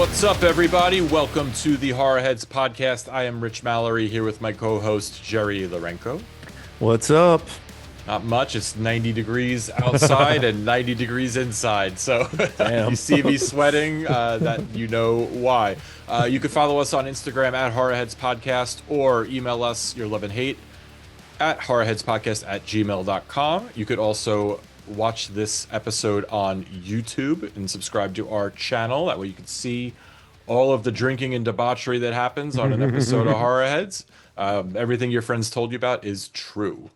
What's up, everybody? Welcome to the Horrorheads podcast. I am Rich Mallery here with my co-host Jerry Lourenco. What's up? Not much. It's 90 degrees outside and 90 degrees inside. So you see me sweating, that you know why. You can follow us on Instagram at horrorheadspodcast or email us your love and hate at horrorheadspodcast@gmail.com. You could also watch this episode on YouTube and subscribe to our channel. That way you can see all of the drinking and debauchery that happens on an episode of Horrorheads. Everything your friends told you about is true.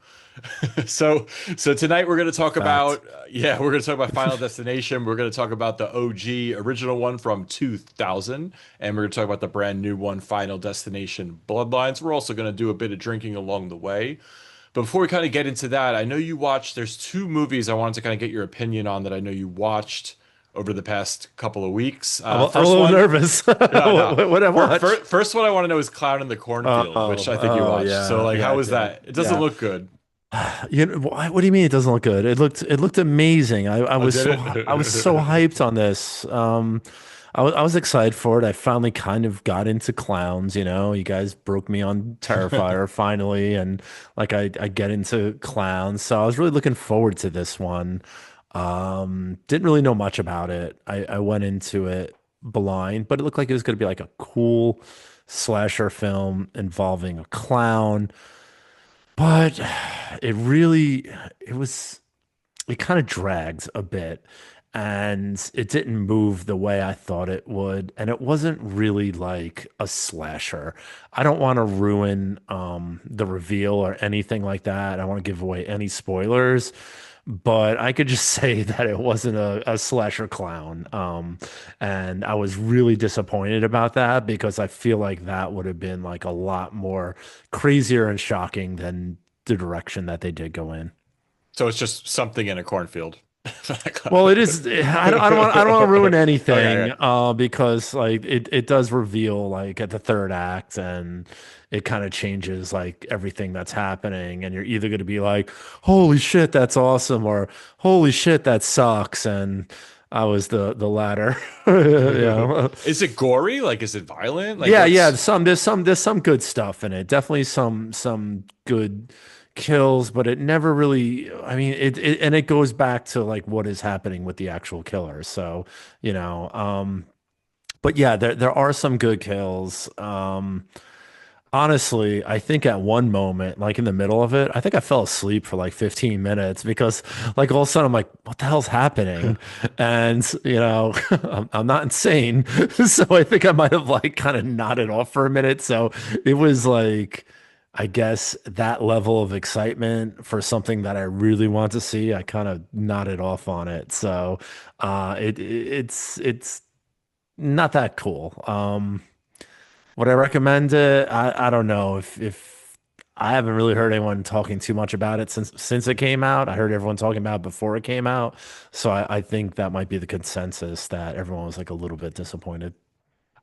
So tonight we're going to talk about Final Destination. We're going to talk about the OG original one from 2000, and we're going to talk about the brand new one, Final Destination Bloodlines. We're also going to do a bit of drinking along the way. But before we kind of get into that, I know you watched, there's two movies I wanted to kind of get your opinion on that I know you watched over the past couple of weeks. I'm a little nervous. What I watched? First one I want to know is Clown in the Cornfield, which I think you watched. Yeah, so how was that? It doesn't look good. You know, what do you mean it doesn't look good? It looked amazing. I was so hyped on this. I was excited for it. I finally kind of got into clowns, you know. You guys broke me on Terrifier finally, and I get into clowns. So I was really looking forward to this one. Didn't really know much about it. I went into it blind, but it looked like it was going to be like a cool slasher film involving a clown. But it kind of drags a bit, and it didn't move the way I thought it would, and it wasn't really like a slasher. I don't want to ruin the reveal or anything like that. I don't want to give away any spoilers, but I could just say that it wasn't a slasher clown. And I was really disappointed about that because I feel like that would have been like a lot more crazier and shocking than the direction that they did go in. So it's just something in a cornfield. Well, it is. I don't want to ruin anything, because like it does reveal like at the third act, and it kind of changes like everything that's happening, and you're either going to be like, "Holy shit, that's awesome," or "Holy shit, that sucks." And I was the latter. Yeah. Is it gory? Like, is it violent? Like, yeah. There's some good stuff in it. Definitely some good kills, but it never really, I mean, it goes back to like what is happening with the actual killer. So, you know, but yeah, there are some good kills. Honestly, I think at one moment, like in the middle of it, I think I fell asleep for like 15 minutes because like all of a sudden I'm like, what the hell's happening? And you know, I'm not insane. So I think I might have like kind of nodded off for a minute. So it was like, I guess that level of excitement for something that I really want to see, I kind of nodded off on it. So it's not that cool. Would I recommend it? I don't know if I haven't really heard anyone talking too much about it since it came out. I heard everyone talking about it before it came out. So I think that might be the consensus that everyone was like a little bit disappointed.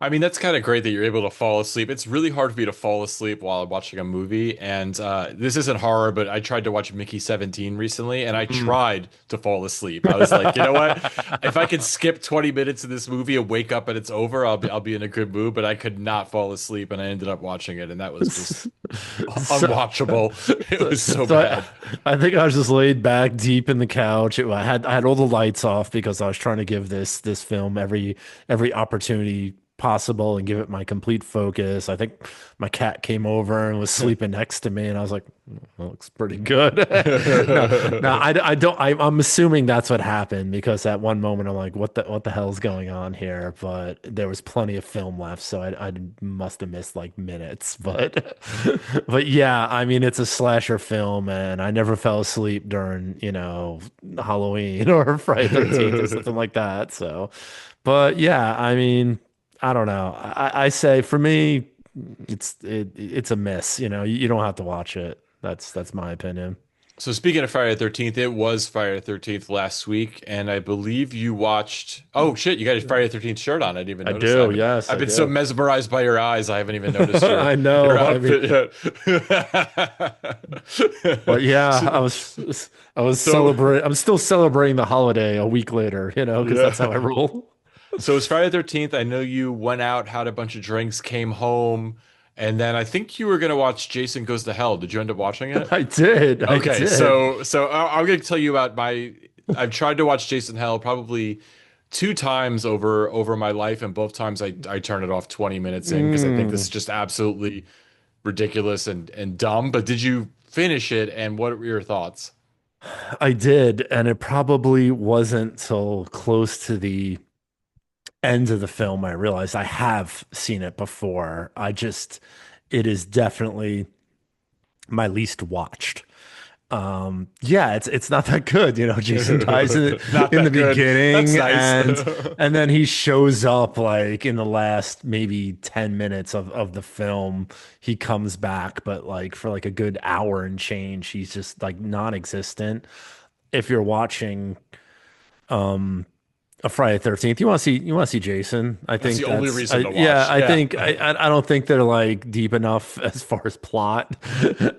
I mean, that's kind of great that you're able to fall asleep. It's really hard for me to fall asleep while I'm watching a movie. And this isn't horror, but I tried to watch Mickey 17 recently, and I tried to fall asleep. I was like, you know what? If I could skip 20 minutes of this movie and wake up and it's over, I'll be in a good mood. But I could not fall asleep, and I ended up watching it, and that was just unwatchable. It was so bad. I think I was just laid back deep in the couch. I had all the lights off because I was trying to give this film every opportunity possible and give it my complete focus. I think my cat came over and was sleeping next to me, and I was like, that looks pretty good. No, I don't. I'm assuming that's what happened because at one moment I'm like, what the hell's going on here? But there was plenty of film left, so I must have missed like minutes. But yeah, I mean, it's a slasher film, and I never fell asleep during Halloween or Friday 13th or something like that. So, but yeah, I mean, I don't know. I say for me, it's a miss. You know, you don't have to watch it. That's my opinion. So speaking of Friday the 13th, it was Friday the 13th last week, and I believe you watched. Oh shit, you got a Friday the 13th shirt on. I didn't even notice. I do. That. Yes, I've been so mesmerized by your eyes, I haven't even noticed your, I know. your outfit yet. But yeah, I was celebrating. I'm still celebrating the holiday a week later. You know, because that's how I roll. So it's Friday the 13th. I know you went out, had a bunch of drinks, came home, and then I think you were gonna watch Jason Goes to Hell. Did you end up watching it? I did. I Okay, did. I'm gonna tell you about my. I've tried to watch Jason Hell probably two times over my life, and both times I turn it off 20 minutes in because I think this is Mm, just absolutely ridiculous and dumb. But did you finish it, and what were your thoughts? I did, and it probably wasn't till close to the end of the film I realized I have seen it before. It is definitely my least watched. Yeah, it's not that good. Jason dies Not in the that good. That's beginning, nice. and then he shows up like in the last maybe 10 minutes of the film. He comes back, but like for like a good hour and change, he's just like non-existent. If you're watching a Friday 13th. You want to see Jason. I That's think the only that's reason to yeah, watch. I Yeah. think I don't think they're like deep enough as far as plot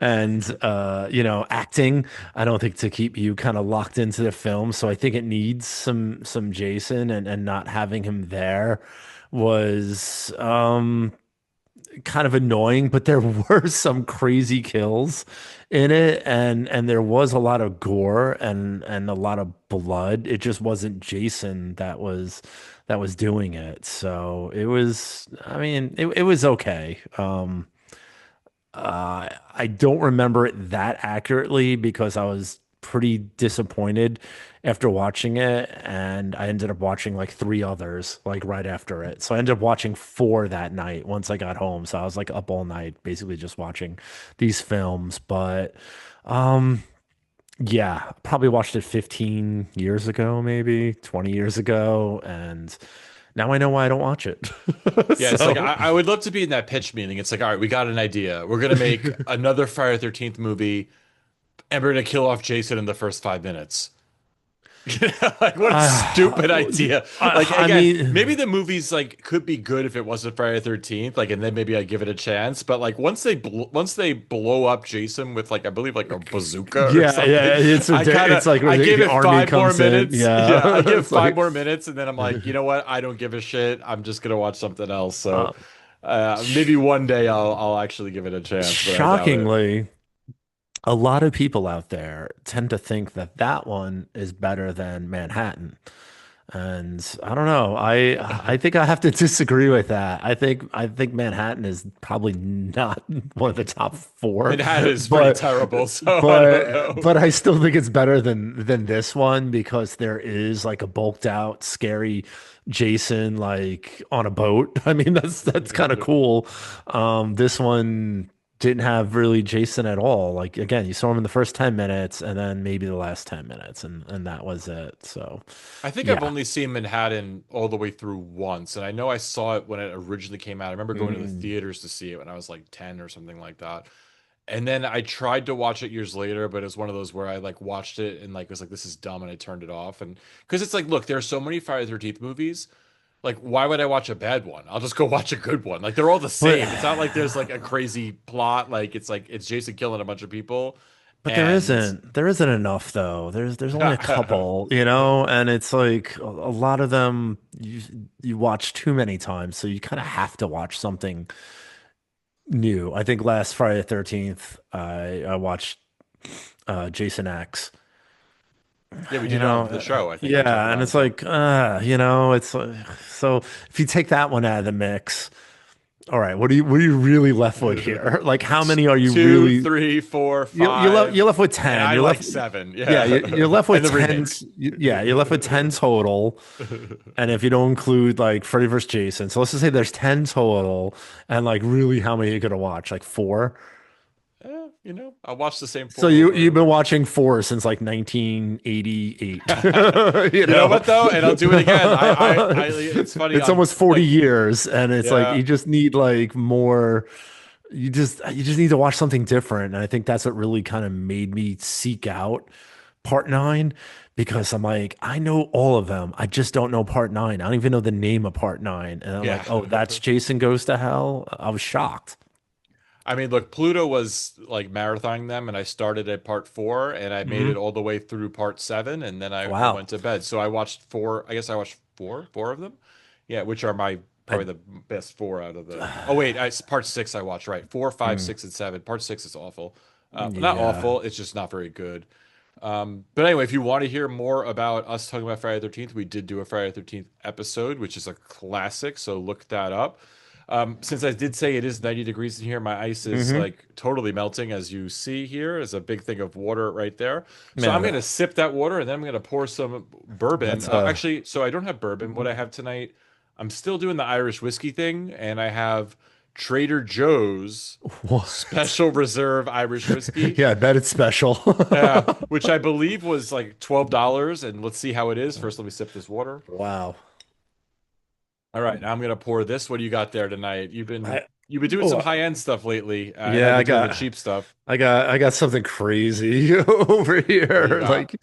and acting. I don't think to keep you kind of locked into the film. So I think it needs some Jason and not having him there was kind of annoying, but there were some crazy kills in it, and there was a lot of gore and a lot of blood. It just wasn't Jason that was doing it. So it was, I mean, it was okay. I don't remember it that accurately because I was pretty disappointed after watching it, and I ended up watching like three others like right after it. So I ended up watching four that night once I got home. So I was like up all night, basically just watching these films. But yeah, probably watched it 15 years ago, maybe 20 years ago, and now I know why I don't watch it. Yeah, it's like So. I would love to be in that pitch meeting. It's like, all right, we got an idea. We're gonna make another Friday the 13th movie, and we're gonna kill off Jason in the first 5 minutes. Like what a I, stupid idea. Like I again, mean, maybe the movie's like could be good if it wasn't Friday the 13th, like and then maybe I give it a chance. But like once they blow up Jason with like I believe like a bazooka or yeah, something, yeah, I it's like where I give the it army five more comes in. minutes. Yeah, I Yeah, give it's five like more minutes and then I'm like, you know what? I don't give a shit. I'm just gonna watch something else. So um, maybe sh one day I'll actually give it a chance, but I doubt it. shockingly, a lot of people out there tend to think that that one is better than Manhattan. And I don't know. I think I have to disagree with that. I think Manhattan is probably not one of the top four, Manhattan is pretty but terrible, so I don't know. but I still think it's better than this one because there is like a bulked out, scary Jason like on a boat. I mean, that's kind of cool. This one didn't have really Jason at all. Like again, you saw him in the first 10 minutes and then maybe the last 10 minutes and that was it. So I think I've yeah. only seen Manhattan all the way through once, and I know I saw it when it originally came out. I remember going to the Mm. theaters to see it when I was like 10 or something like that. And then I tried to watch it years later, but it was one of those where I like watched it and like was like, this is dumb, and I turned it off. And because it's like, look, there are so many Friday the 13th movies. Like, why would I watch a bad one? I'll just go watch a good one. Like they're all the But same. It's not like there's like a crazy plot. Like it's Jason killing a bunch of people. but there And isn't there isn't enough though. There's only a couple, and it's like a lot of them you watch too many times, so you kind of have to watch something new. I think last Friday the 13th, I watched Jason X. yeah, we You did it on know, the show. I think we talked yeah, and about it's it. like, it's so if you take that one out of the mix, all right, what are you really left with here? Like, how many are you Two, really? three, four, You're five, left with and 10. I You're like left, seven. yeah, Yeah, you're left with and the 10. remakes. Yeah, you're left with 10 total. And if you don't include like Freddy vs. Jason, so let's just say there's 10 total, and like really, how many are you gonna watch? Like four? I watched the same So four you over and you've over been again. watching four since like 1988. You You know know, what though? And I'll do it again. It's funny. it's I'm almost 40 like, years, and it's like yeah. you just need like more. You just need to watch something different, and I think that's what really kind of made me seek out Part Nine because I'm like, I know all of them. I just don't know Part Nine. I don't even know the name of Part Nine, and I'm Yeah. like, oh, that's Jason Goes to Hell. I was shocked. I mean, look, Pluto was like marathoning them, and I started at part four, and I made it Hmm. all the way through part seven, and then I Wow. went to bed. So I watched four. I guess I watched four of them. Yeah, which are my I probably the best four out of the. Oh wait, part six I watched, right. Four, five, mm, six, and seven. Part six is awful. Not yeah. awful. It's just not very good. But anyway, if you want to hear more about us talking about Friday the 13th, we did do a Friday the 13th episode, which is a classic. So look that up. Since I did say it is 90 degrees in here, my ice is Hmm. like totally melting, as you see here. There's a big thing of water right there. So I'm Man, going to sip that water and then I'm going to pour some bourbon. that's Actually, so I don't have bourbon. What I have tonight, I'm still doing the Irish whiskey thing, and I have Trader Joe's what? Special Reserve Irish whiskey. Yeah, I bet it's special. Which I believe was like $12. And let's see how it is. First, let me sip this water. Wow. All right, now I'm gonna pour this. What do you got there tonight? I You've been doing some oh high end stuff lately, and I've yeah, been doing the cheap stuff. I got something crazy over What do you here. got? Like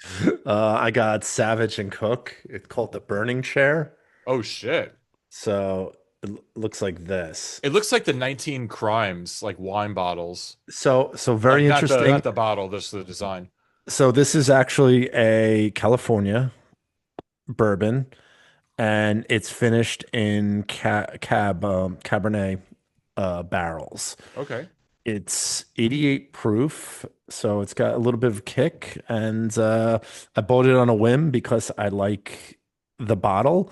I got Savage and Cook. It's called the Burning Chair. Oh shit! So looks like this. It looks like the 19 Crimes, like wine bottles. So Like very not interesting. the bottle, just the design. So this is actually a California bourbon, and it's finished in Cabernet barrels. Okay. It's 88 proof, so it's got a little bit of kick, and I bought it on a whim because I like the bottle,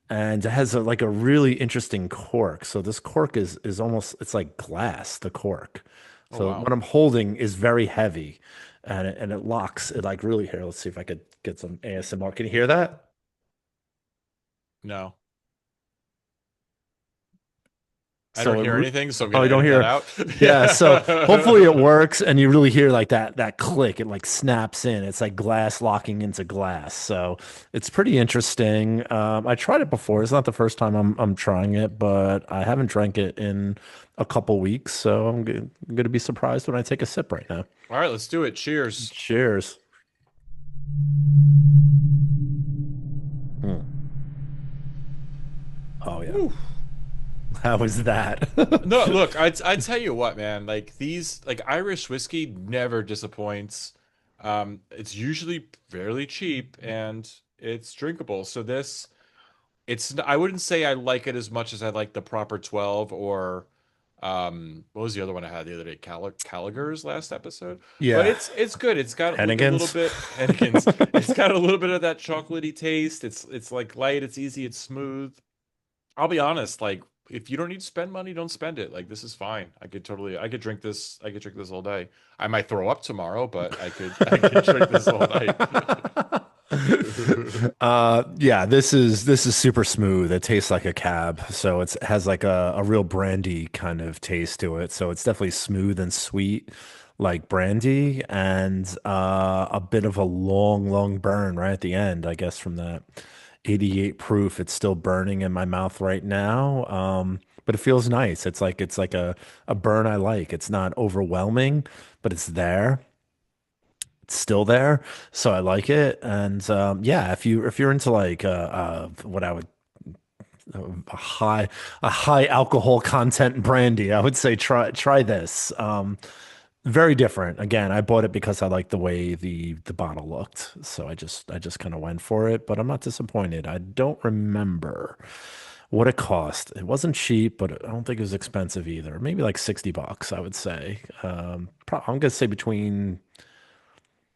and it has like a really interesting cork. So this cork is almost it's like glass, the cork. Oh So what wow. I'm holding is very heavy, and it locks. It like really here. Let's see if I could get some ASMR. Can you hear that? No, I don't So hear anything, so I'm oh, gonna you don't edit that hear. out. Yeah, so hopefully it Yeah. works and you really hear like that click. It like snaps in. It's like glass locking into glass. So it's pretty interesting. I tried it before. It's not the first time I'm trying it, but I haven't drank it in a couple weeks, so I'm gonna be surprised when I take a sip right now. All right, let's do it. Cheers. Cheers. Mm. Oh yeah. Whew. How was that? No, look, I'd tell you what, man. Like these, like Irish whiskey never disappoints. It's usually fairly cheap and it's drinkable. So this, I wouldn't say I like it as much as I like the proper 12 or what was the other one I had the other day? Caliger's last episode. But Yeah. it's good. It's got like a little Hennigan's. bit Hennigan's. It's got a little bit of that chocolatey taste. It's like light, it's easy, it's smooth. I'll be honest, like if you don't need to spend money, don't spend it. Like this is fine. I could drink this. I could drink this all day. I might throw up tomorrow, but I could drink this all night. Yeah, this is super smooth. It tastes like a cab, so it has like a real brandy kind of taste to it. So it's definitely smooth and sweet, like brandy, and a bit of a long burn right at the end. I guess from that 88 proof, it's still burning in my mouth right now. But it feels nice. It's like a burn I like. It's not overwhelming, but it's there, still there, so I like it. And yeah, if you're into like what I would a high a high alcohol content brandy, I would say try this. Very different. Again, I bought it because I liked the way the bottle looked, so I just kind of went for it. But I'm not disappointed. I don't remember what it cost. It wasn't cheap, but I don't think it was expensive either. Maybe like $60, I would say. I'm gonna say between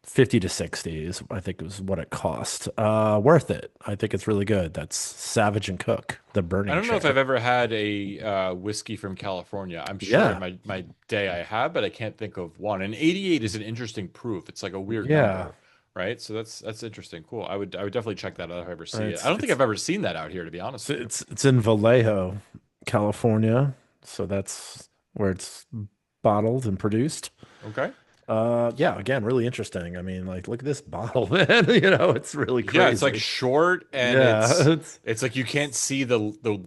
50 to 60 is I think was what it cost. Worth it. I think it's really good. That's Savage and Cook, the I burning don't know if I've chair. ever had a whiskey from California. I'm sure in Yeah. my day I have, but I can't think of one. And 88 is an interesting proof. It's like a weird Yeah. number, right? So that's interesting. Cool. I would definitely check that out if I ever see it. I don't think It's I've ever seen that out here, to be honest with you. it's in Vallejo, California. So that's where it's bottled and produced. Okay. Yeah, again, really interesting. I mean, like look at this bottle, man. You know, it's really Yeah, it's like crazy. short and Yeah, it's it's like you can't see the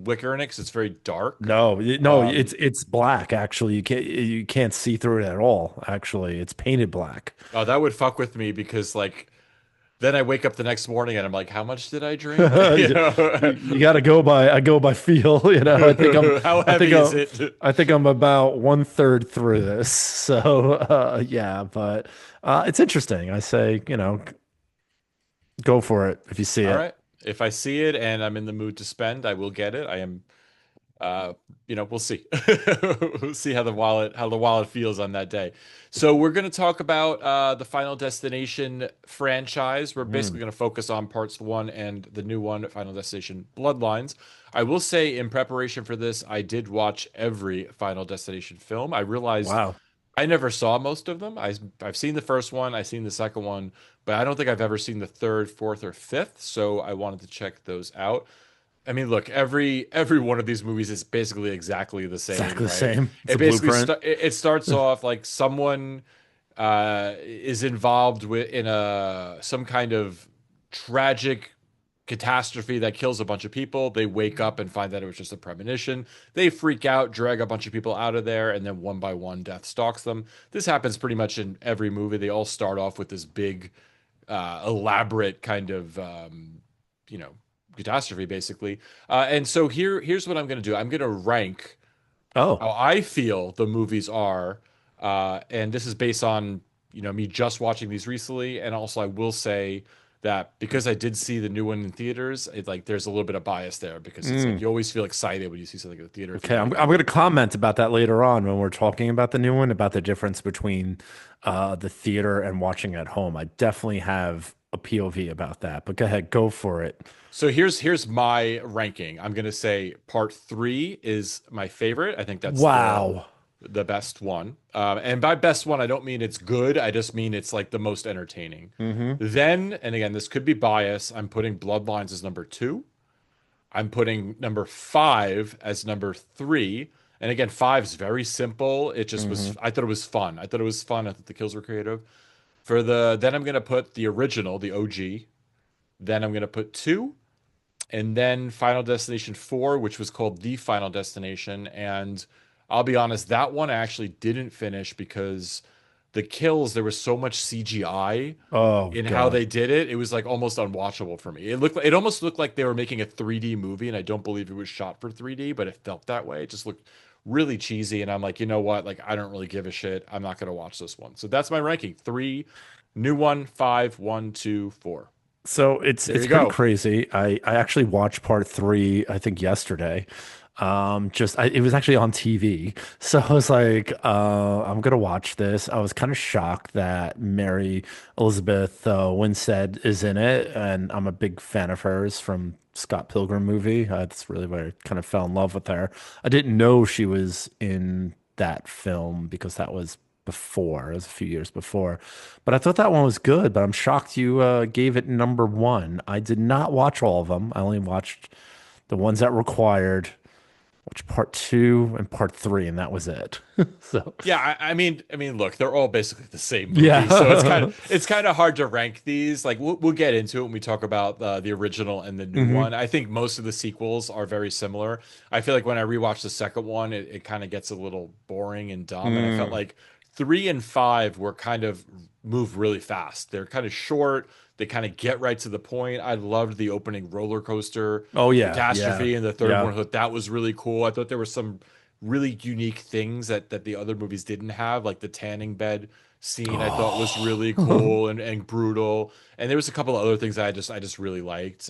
wicker in it 'cause it's very dark. no, Um, it's black actually. You can't see through it at all. Actually, it's painted black. oh, that would fuck with me because like then I wake up the next morning and I'm like, how much did I drink? You You, know, you got to go by. I go by feel. You know, how I think heavy is it? I think I'm about one third through this. So yeah, but it's interesting. I say, you know, go for it if you see All it. right. If I see it and I'm in the mood to spend, I will get it. I am uh we'll see. We'll see how the wallet feels on that day. So we're going to talk about the Final Destination franchise. We're basically Mm. going to focus on parts 1 and the new one, Final Destination Bloodlines. I will say, in preparation for this, I did watch every Final Destination film. I realized Wow. I never saw most of them. I've seen the first one, I've seen the second one, but I don't think I've ever seen the third, fourth, or fifth. So I wanted to check those out. I mean, look, every one of these movies is basically exactly the same, Exactly the right? same. It's It a basically blueprint. it starts off like someone is involved with in a some kind of tragic catastrophe that kills a bunch of people. They wake up and find that it was just a premonition. They freak out, drag a bunch of people out of there, and then one by one, death stalks them. This happens pretty much in every movie. They all start off with this big, elaborate kind of, you know, catastrophe, basically. And so here's what I'm going to do. I'm going to rank Oh. how I feel the movies are, and this is based on me just watching these recently, and also I will say that because I did see the new one in theaters, it like there's a little bit of bias there because it's like Mm. you always feel excited when you see something in the theater if you Okay, like I'm that going to movie. comment about that later on when we're talking about the new one, about the difference between the theater and watching at home. I definitely have a POV about that, but go ahead, go for it. So here's my ranking. I'm gonna say part 3 is my favorite. I think that's Wow. the best one. And by best one, I don't mean it's good. I just mean it's like the most entertaining. Hmm. Then, and again, this could be bias. I'm putting Bloodlines as number 2. I'm putting number 5 as number 3. And again, 5 is very simple. It just was. Hmm. I thought it was fun. I thought it was fun. I thought the kills were creative. For the then I'm gonna put the original, the OG. Then I'm gonna put 2, and then Final Destination 4, which was called The Final Destination. And I'll be honest, that one I actually didn't finish because the kills, there was so much CGI Oh in how God. they did it. It was like almost unwatchable for me. It almost looked like they were making a 3D movie, and I don't believe it was shot for 3D, but it felt that way. It just looked really cheesy. And I'm like, you know what? Like, I don't really give a shit. I'm not gonna watch this one. So that's my ranking. 3, new one, 5, 1, 2, 4. So it's There it's you pretty go. crazy. I actually watched part three, I think yesterday. It was actually on TV. So I was like, I'm gonna watch this. I was kind of shocked that Mary Elizabeth Winstead is in it, and I'm a big fan of hers from Scott Pilgrim movie. That's really where I kind of fell in love with her. I didn't know she was in that film because that was before. It was a few years before. But I thought that one was good, but I'm shocked you gave it number one. I did not watch all of them. I only watched the ones that required, watched part two and part three, and that was it. So, Yeah, I mean, look, they're all basically the same movie, so yeah. it's kind of hard to rank these. Like, we'll get into it when we talk about the original and the new Hmm. one. I think most of the sequels are very similar. I feel like when I rewatch the second one, it kind of gets a little boring and dumb, and I felt Mm. like 3 and 5 were kind of move really fast. They're kind of short. They kind of get right to the point. I loved the opening roller coaster Oh yeah, yeah, catastrophe in the third yeah. one. I thought that was really cool. I thought there were some really unique things that the other movies didn't have, like the tanning bed scene I thought was really Oh. cool and brutal. And there was a couple of other things that I just really liked.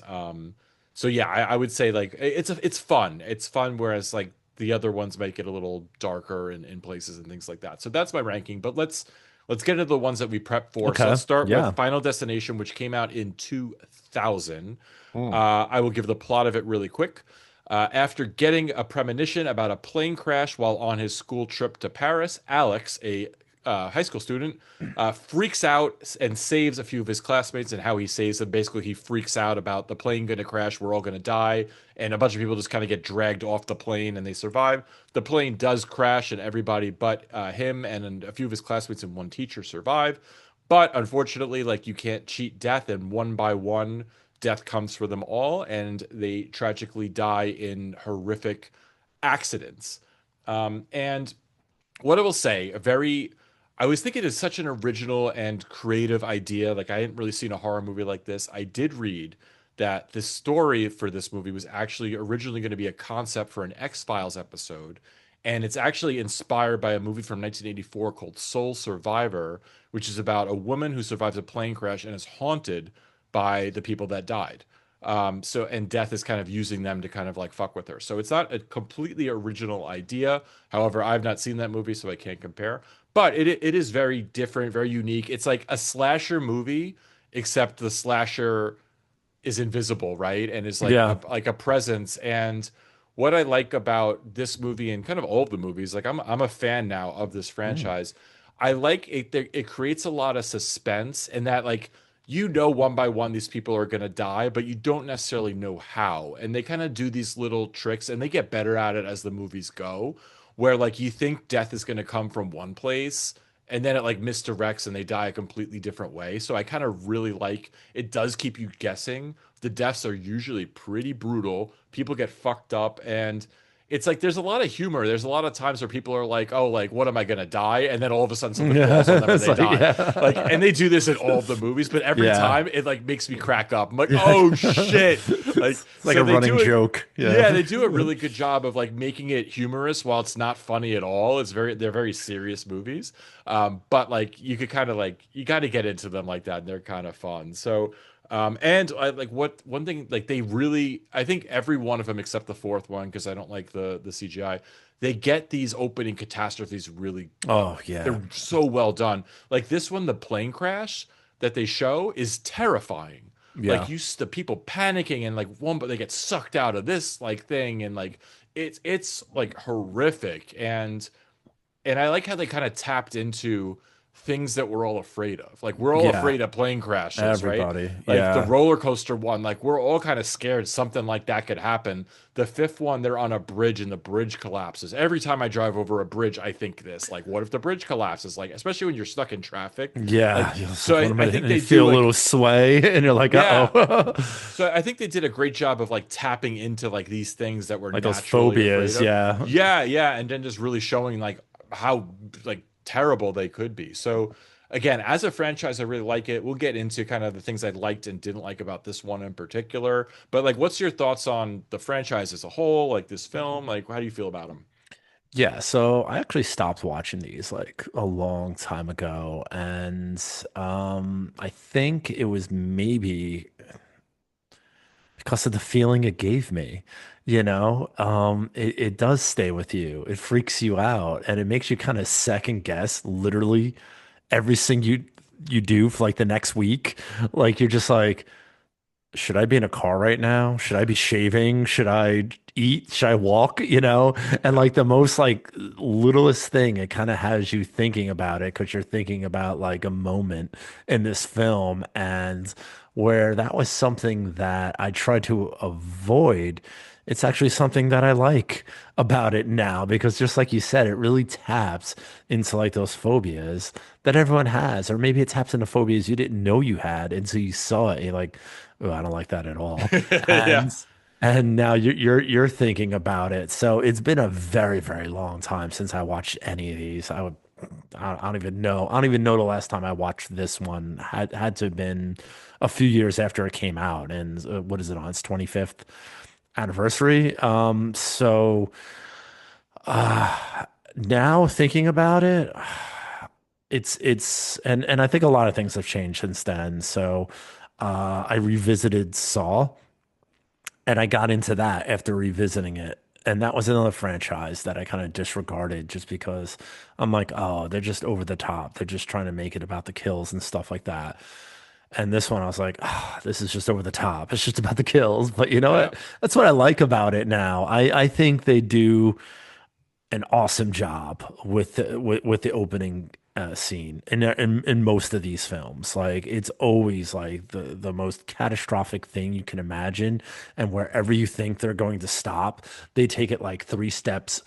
So yeah, I would say like it's fun. It's fun, whereas like the other ones might get a little darker in places and things like that. So that's my ranking. But let's get into the ones that we prepped for. So Okay, let's start with yeah. Final Destination, which came out in 2000. Mm. I will give the plot of it really quick. After getting a premonition about a plane crash while on his school trip to Paris, Alex, a high school student, freaks out and saves a few of his classmates. And how he saves them, basically, he freaks out about the plane going to crash, we're all going to die, and a bunch of people just kind of get dragged off the plane and they survive. The plane does crash, and everybody but him and a few of his classmates and one teacher survive. But unfortunately, like you can't cheat death, and one by one, death comes for them all, and they tragically die in horrific accidents. And what I will say, I was thinking it's such an original and creative idea. Like, I hadn't really seen a horror movie like this. I did read that the story for this movie was actually originally going to be a concept for an X-Files episode. And it's actually inspired by a movie from 1984 called Soul Survivor, which is about a woman who survives a plane crash and is haunted by the people that died. So and Death is kind of using them to kind of like fuck with her. So it's not a completely original idea. However, I've not seen that movie, so I can't compare. But it is very different, very unique. It's like a slasher movie, except the slasher is invisible, right? And is Yeah. like a presence. And what I like about this movie and kind of all of the movies, like I'm a fan now of this Mm. franchise. I like it. It creates a lot of suspense, and that like you know one by one these people are gonna die, but you don't necessarily know how. And they kind of do these little tricks, and they get better at it as the movies go. Where like you think death is gonna come from one place, and then it like misdirects and they die a completely different way. So I kind of really like it does keep you guessing. The deaths are usually pretty brutal. People get fucked up and it's like there's a lot of humor. There's a lot of times where people are like, "Oh, like what am I gonna die?" And then all of a sudden something falls on them and It's they like, die. Like, yeah. and they do this in all of the movies, but every Yeah. time it like makes me crack up. I'm like, Yeah. "Oh shit!" Like, It's like so a they running do it. joke. Yeah. Yeah, they do a really good job of like making it humorous while it's not funny at all. They're very serious movies. But like you could kind of like you got to get into them like that, and they're kind of fun. So, and I like what one thing like they really I think every one of them except the fourth one because I don't like the CGI. They get these opening catastrophes really. Oh, yeah. They're so well done. Like this one, the plane crash that they show is terrifying. Like Yeah. the people panicking and like one, but they get sucked out of this like thing and like it's like horrific and I like how they kind of tapped into things that we're all afraid of. Like we're all Yeah. afraid of plane crashes, right? Everybody. Like the Yeah. roller coaster one, like we're all kind of scared something like that could happen. The fifth one, they're on a bridge and the bridge collapses. Every time I drive over a bridge, I think this, like, what if the bridge collapses? Like, especially when you're stuck in traffic. Yeah. Like, You're just so like, what am I? I think And you they feel do a like, little sway and you're like, yeah. uh-oh. So I think they did a great job of like tapping into like these things that we're Like those naturally afraid phobias. of. Yeah. Yeah, yeah, and then just really showing like how like terrible they could be. So again, as a franchise, I really like it. We'll get into kind of the things I liked and didn't like about this one in particular. But like, what's your thoughts on the franchise as a whole? Like this film, like how do you feel about them? Yeah, so I actually stopped watching these like a long time ago, and I think it was maybe because of the feeling it gave me. It does stay with you. It freaks you out, and it makes you kind of second guess literally everything you do for like the next week. Like you're just like, should I be in a car right now? Should I be shaving? Should I eat? Should I walk? And like the most like littlest thing, it kind of has you thinking about it because you're thinking about like a moment in this film and where that was something that I tried to avoid. It's actually something that I like about it now because just like you said, it really taps into like those phobias that everyone has, or maybe it taps into phobias you didn't know you had until you saw it. You're like, oh, I don't like that at all. Yeah. And now you're thinking about it. So it's been a very, very long time since I watched any of these. I don't even know. I don't even know the last time I watched this one. Had to have been a few years after it came out. And what is it on? Its 25th anniversary. Now thinking about it, and I think a lot of things have changed since then. So I revisited Saw and I got into that after revisiting it. And that was another franchise that I kind of disregarded just because I'm like, oh, they're just over the top. They're just trying to make it about the kills and stuff like that. And this one, I was like, ah, this is just over the top. It's just about the kills. But you know Yeah. what? That's what I like about it now. I think they do an awesome job with the opening scene in most of these films. Like it's always like the most catastrophic thing you can imagine, and wherever you think they're going to stop, they take it like three steps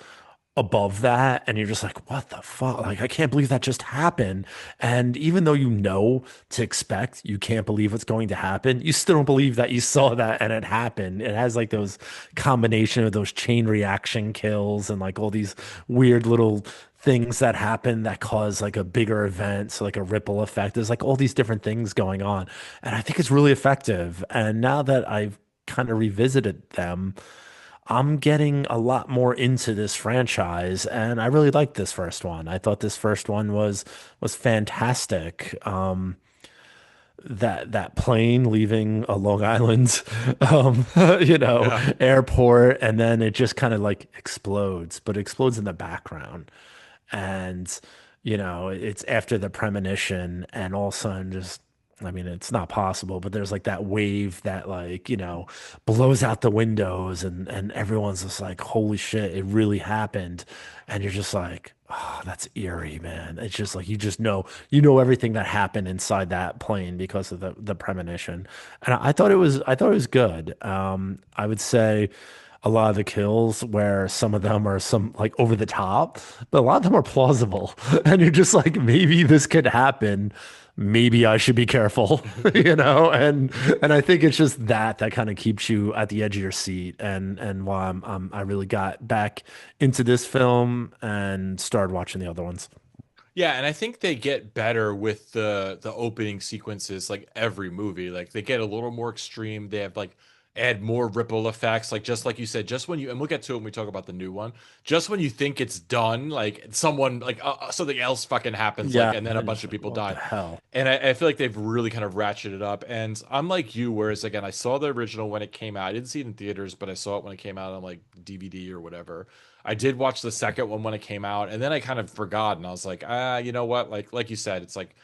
above that, and you're just like, what the fuck? Like I can't believe that just happened. And even though you know to expect, you can't believe what's going to happen, you still don't believe that you saw that and it happened. It has like those combination of those chain reaction kills and like all these weird little things that happen that cause like a bigger event, so like a ripple effect. There's like all these different things going on, and I think it's really effective. And now that I've kind of revisited them, I'm getting a lot more into this franchise, and I really liked this first one. I thought this first one was fantastic. that plane leaving a Long Island, Yeah. airport, and then it just kind of like explodes, but explodes in the background, and it's after the premonition, and all of a sudden just. I mean, it's not possible, but there's like that wave that like, blows out the windows and everyone's just like, holy shit, it really happened. And you're just like, oh, that's eerie, man. It's just like you know everything that happened inside that plane because of the premonition. And I thought it was good. I would say a lot of the kills where some of them are some like over the top, but a lot of them are plausible. And you're just like, maybe this could happen. Maybe I should be careful, and I think it's just that kind of keeps you at the edge of your seat. And why I really got back into this film and started watching the other ones. Yeah, and I think they get better with the opening sequences like every movie. Like they get a little more extreme. They have like add more ripple effects. Like just like you said, just when you and we'll get to it when we talk about the new one. Just when you think it's done, like someone like something else fucking happens, like Yeah, and then a and bunch it's of like, people what the die. hell? And I feel like they've really kind of ratcheted up. And I'm like you, whereas again, I saw the original when it came out. I didn't see it in theaters, but I saw it when it came out on like DVD or whatever. I did watch the second one when it came out, and then I kind of forgot, and I was like, you know what? Like you said, it's like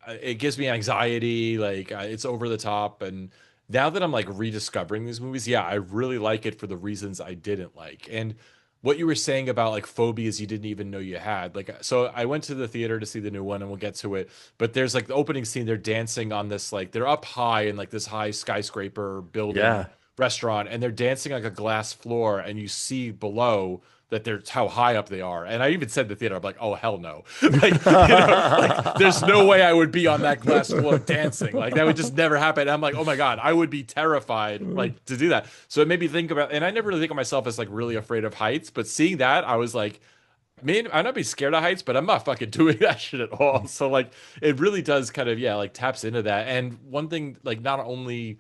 it gives me anxiety, like it's over the top. And now that I'm like rediscovering these movies, yeah, I really like it for the reasons I didn't like. And what you were saying about like phobias you didn't even know you had. Like, so I went to the theater to see the new one, and we'll get to it. But there's like the opening scene, they're dancing on this, like, they're up high in like this high skyscraper building Yeah. restaurant, and they're dancing like a glass floor, and you see below that they're how high up they are. And I even said in the theater, I'm like, oh hell no. Like, like there's no way I would be on that glass floor dancing. Like that would just never happen. And I'm like, oh my God, I would be terrified like to do that. So it made me think about, and I never really think of myself as like really afraid of heights, but seeing that, I was like, man, I'm not be scared of heights, but I'm not fucking doing that shit at all. So like it really does kind of, yeah, like taps into that. And one thing, like not only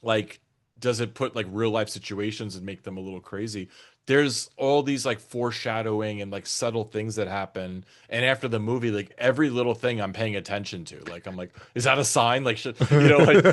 like does it put like real life situations and make them a little crazy, there's all these like foreshadowing and like subtle things that happen, and after the movie, like every little thing I'm paying attention to, like I'm like, is that a sign? Like should, like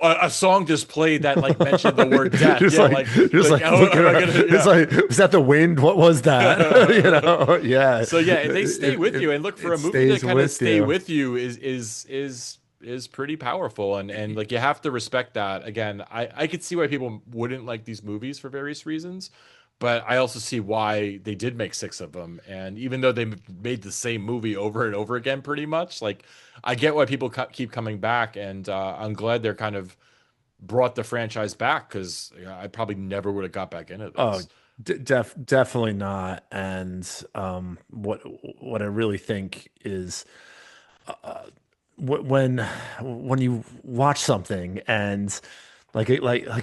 a song just played that like mentioned the word death. just Yeah, like just like like oh, looking am I around. gonna, It's yeah. like, was that the wind? What was that? Yeah. So yeah, they stay with you, and look, for It a movie to stays kind of with stay you. with you is pretty powerful. And like you have to respect that. Again, I could see why people wouldn't like these movies for various reasons, but I also see why they did make six of them. And even though they made the same movie over and over again pretty much, like I get why people keep coming back. And I'm glad they're kind of brought the franchise back, because I probably never would have got back into Oh, this. definitely not. And what I really think is when you watch something and like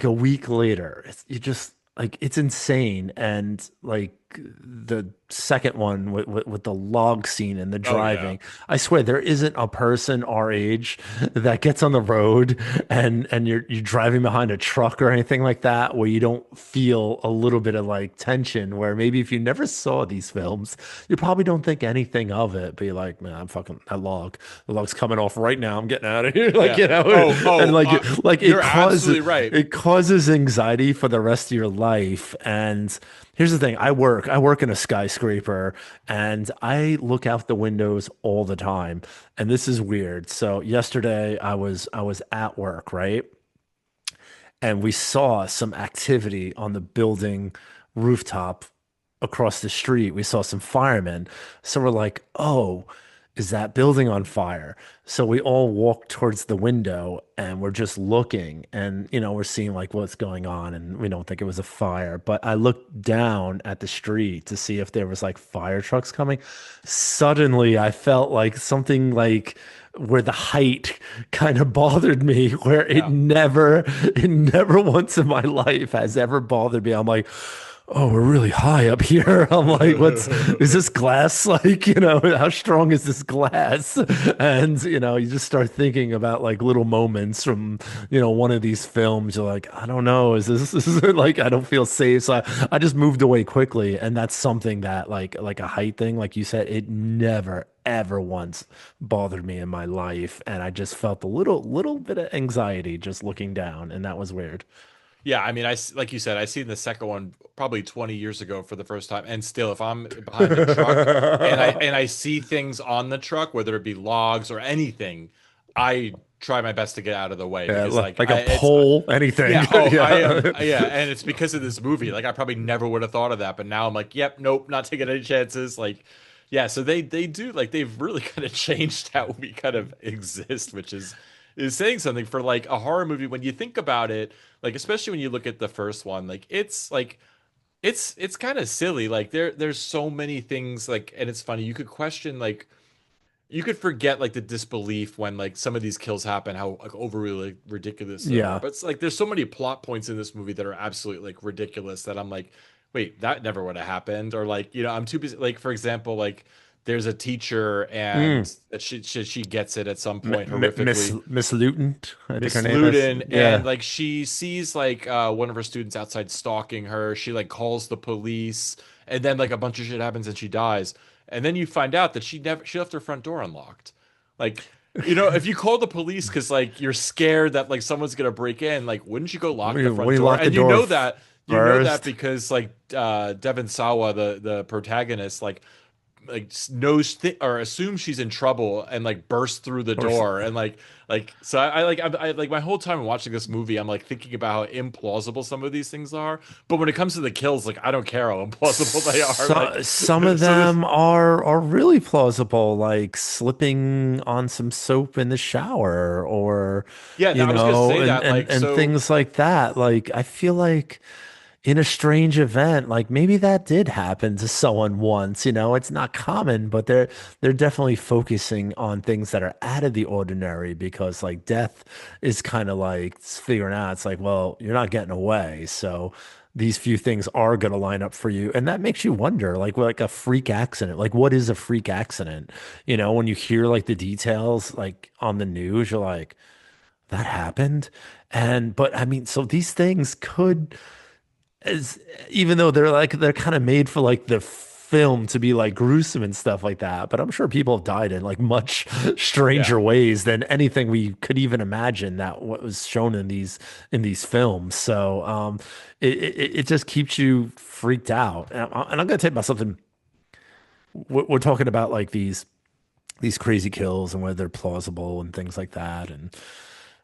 a week later, you just like it's insane. And like the second one with the log scene and the Oh yeah. driving, I swear there isn't a person our age that gets on the road and you're driving behind a truck or anything like that where you don't feel a little bit of like tension, where maybe if you never saw these films you probably don't think anything of it, but you're like, man, I'm fucking the log's coming off right now, I'm getting out of here. Like, Yeah. and like You're absolutely right. it causes anxiety for the rest of your life. And here's the thing, I work in a skyscraper and I look out the windows all the time. And this is weird. So yesterday I was at work, right? And we saw some activity on the building rooftop across the street. We saw some firemen. So we're like, oh, is that building on fire? So we all walk towards the window and we're just looking, and we're seeing like what's going on, and we don't think it was a fire. But I looked down at the street to see if there was like fire trucks coming. Suddenly I felt like something like where the height kind of bothered me, where Yeah. it never once in my life has ever bothered me. I'm like, oh, we're really high up here. I'm like, is this glass like, how strong is this glass? And, you just start thinking about like little moments from, one of these films. You're like, I don't know, this is like, I don't feel safe. So I just moved away quickly. And that's something that like a height thing, like you said, it never, ever once bothered me in my life. And I just felt a little bit of anxiety just looking down. And that was weird. Yeah, I mean, like you said, I seen the second one probably 20 years ago for the first time, and still, if I'm behind a truck and I see things on the truck, whether it be logs or anything, I try my best to get out of the way Yeah, because like like I a it's pole, anything. yeah, oh, I am. Yeah. Yeah, and it's because of this movie. Like, I probably never would have thought of that, but now I'm like, yep, nope, not taking any chances. Like, yeah, so they do like they've really kind of changed how we kind of exist, which is saying something for like a horror movie when you think about it, like especially when you look at the first one, like it's kind of silly. Like there's so many things like, and it's funny. You could question like you could forget like the disbelief when like some of these kills happen, how like overly like, ridiculous they are. Yeah. But it's like there's so many plot points in this movie that are absolutely like ridiculous that I'm like, wait, that never would have happened. Or like, I'm too busy. Like for example, like there's a teacher and Mm. that she gets it at some point Miss horrifically. Miss Luton, I think her Miss name is. Luden, and Yeah. like she sees like one of her students outside stalking her. She like calls the police, and then like a bunch of shit happens and she dies. And then you find out that she left her front door unlocked. Like, if you call the police because like you're scared that like someone's gonna break in, like wouldn't you go lock the What front do you door? lock the And door you know that first? because like Devon Sawa, the protagonist, like knows or assumes she's in trouble and like bursts through the Or s- door and like so I like my whole time watching this movie I'm like thinking about how implausible some of these things are, but when it comes to the kills, like I don't care how implausible they are. some of So this them are really plausible, like slipping on some soap in the shower, or yeah, I was gonna say and that like so things like that. Like I feel like in a strange event, like maybe that did happen to someone once, it's not common, but they're definitely focusing on things that are out of the ordinary because like death is kind of like figuring out it's like, well, you're not getting away. So these few things are going to line up for you. And that makes you wonder, like a freak accident, like what is a freak accident? When you hear like the details like on the news, you're like, that happened. But I mean, so these things could as even though they're kind of made for like the film to be like gruesome and stuff like that, but I'm sure people have died in like much yeah. stranger ways than anything we could even imagine that what was shown in these films. So it just keeps you freaked out. And I'm gonna tell you about something. We're talking about like these crazy kills and whether they're plausible and things like that, and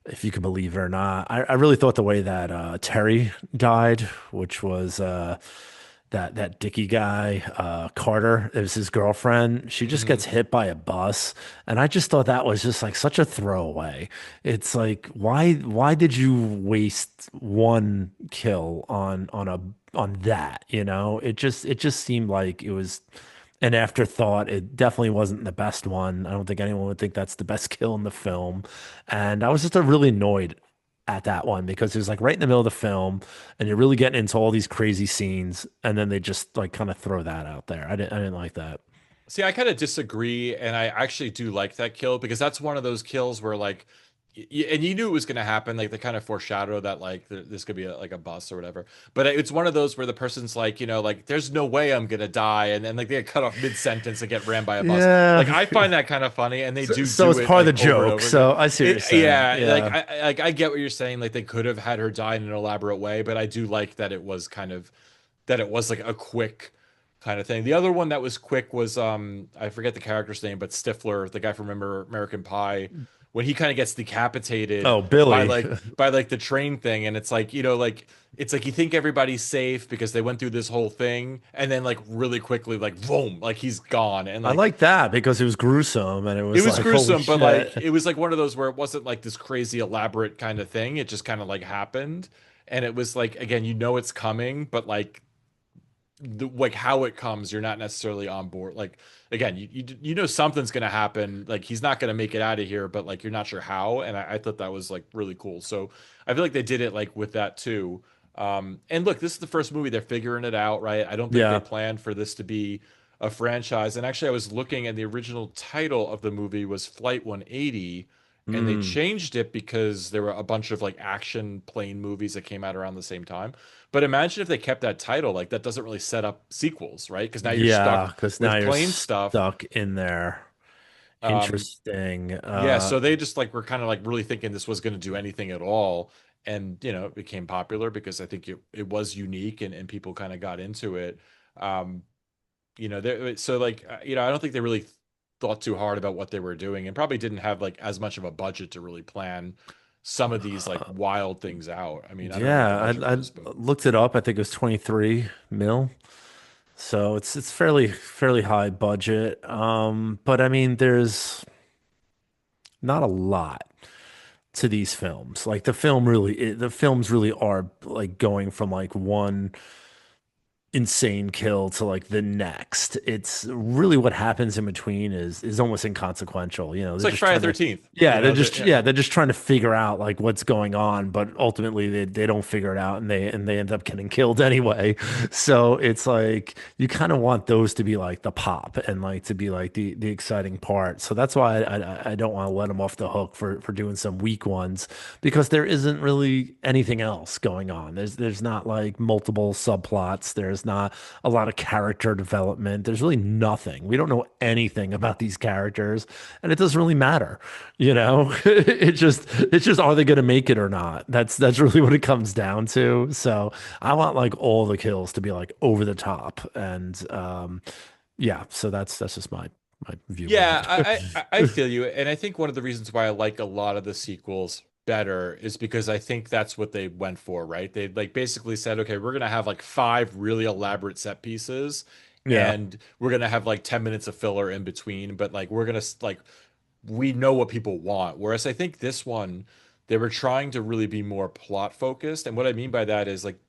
if you can believe it or not. I really thought the way that Terry died, which was that Dicky guy, Carter, it was his girlfriend. She just Mhm. gets hit by a bus, and I just thought that was just like such a throwaway. It's like why did you waste one kill on that? It just seemed like it was an afterthought. It definitely wasn't the best one. I don't think anyone would think that's the best kill in the film. And I was just really annoyed at that one because it was like right in the middle of the film and you're really getting into all these crazy scenes and then they just like kind of throw that out there. I didn't like that. See, I kind of disagree, and I actually do like that kill because that's one of those kills where like, and you knew it was going to happen. Like they kind of foreshadow that like this could be like a bus or whatever. But it's one of those where the person's like, like there's no way I'm gonna die, and then like they get cut off mid sentence and get ran by a bus. Like Yeah. I find that kind of funny, and they So do it's it part of the like over and joke. over again. So I see what you're saying. Yeah, like Yeah. I get what you're saying. Like they could have had her die in an elaborate way, but I do like that it was kind of that it was like a quick kind of thing. The other one that was quick was I forget the character's name, but Stifler, the guy from American Pie, when he kind of gets decapitated Oh, by Billy. like the train thing, and it's like like it's like you think everybody's safe because they went through this whole thing, and then like really quickly like boom, like he's gone, and I like like that because it was gruesome and it it was was like, holy gruesome, but like shit. it was like one of those where it wasn't like this crazy elaborate kind of thing. It just kind of like happened, and it was like again, it's coming, but like how it comes, you're not necessarily on board. Like again, you know something's gonna happen. Like he's not gonna make it out of here, but like you're not sure how. And I thought that was like really cool. So I feel like they did it like with that too. And look, this is the first movie they're figuring it out, right? I don't think they Yeah. planned for this to be a franchise. And actually, I was looking, and the original title of the movie was Flight 180, and they Mm. changed it because there were a bunch of like action plane movies that came out around the same time. But imagine if they kept that title, like that doesn't really set up sequels, right? Because now you're Yeah, stuck because now with you're plane stuff. stuck in there. Um, Interesting. yeah, so they just like were kind of like really thinking this was going to do anything at all. And, it became popular because I think it was unique and people kind of got into it. Um, so like, I don't think they really thought too hard about what they were doing and probably didn't have like as much of a budget to really plan some of these like wild things out. I mean, I don't know what the Yeah, budget I was, but looked it up. I think it was 23 mil. So it's fairly high budget. But I mean, there's not a lot to these films. Like the films really are like going from like one insane kill to like the next. It's really what happens in between is almost inconsequential. it's They're like just Friday trying to 13th, yeah, they're just trying to figure out like what's going on, but ultimately they don't figure it out and they end up getting killed anyway. So it's like you kind of want those to be like the pop and like to be like the exciting part. So that's why I don't want to let them off the hook for doing some weak ones because there isn't really anything else going on. There's not like multiple subplots. There's not a lot of character development. There's really nothing. We don't know anything about these characters, and it doesn't really matter. It's just are they going to make it or not? That's really what it comes down to. So I want like all the kills to be like over the top, and yeah. So that's just my view on Yeah, I it. feel you, and I think one of the reasons why I like a lot of the sequels better is because I think that's what they went for, right? They like basically said, okay, we're gonna have like five really elaborate set pieces, Yeah. and we're gonna have like 10 minutes of filler in between, but like we're gonna like we know what people want. Whereas I think this one, they were trying to really be more plot focused. And what I mean by that is like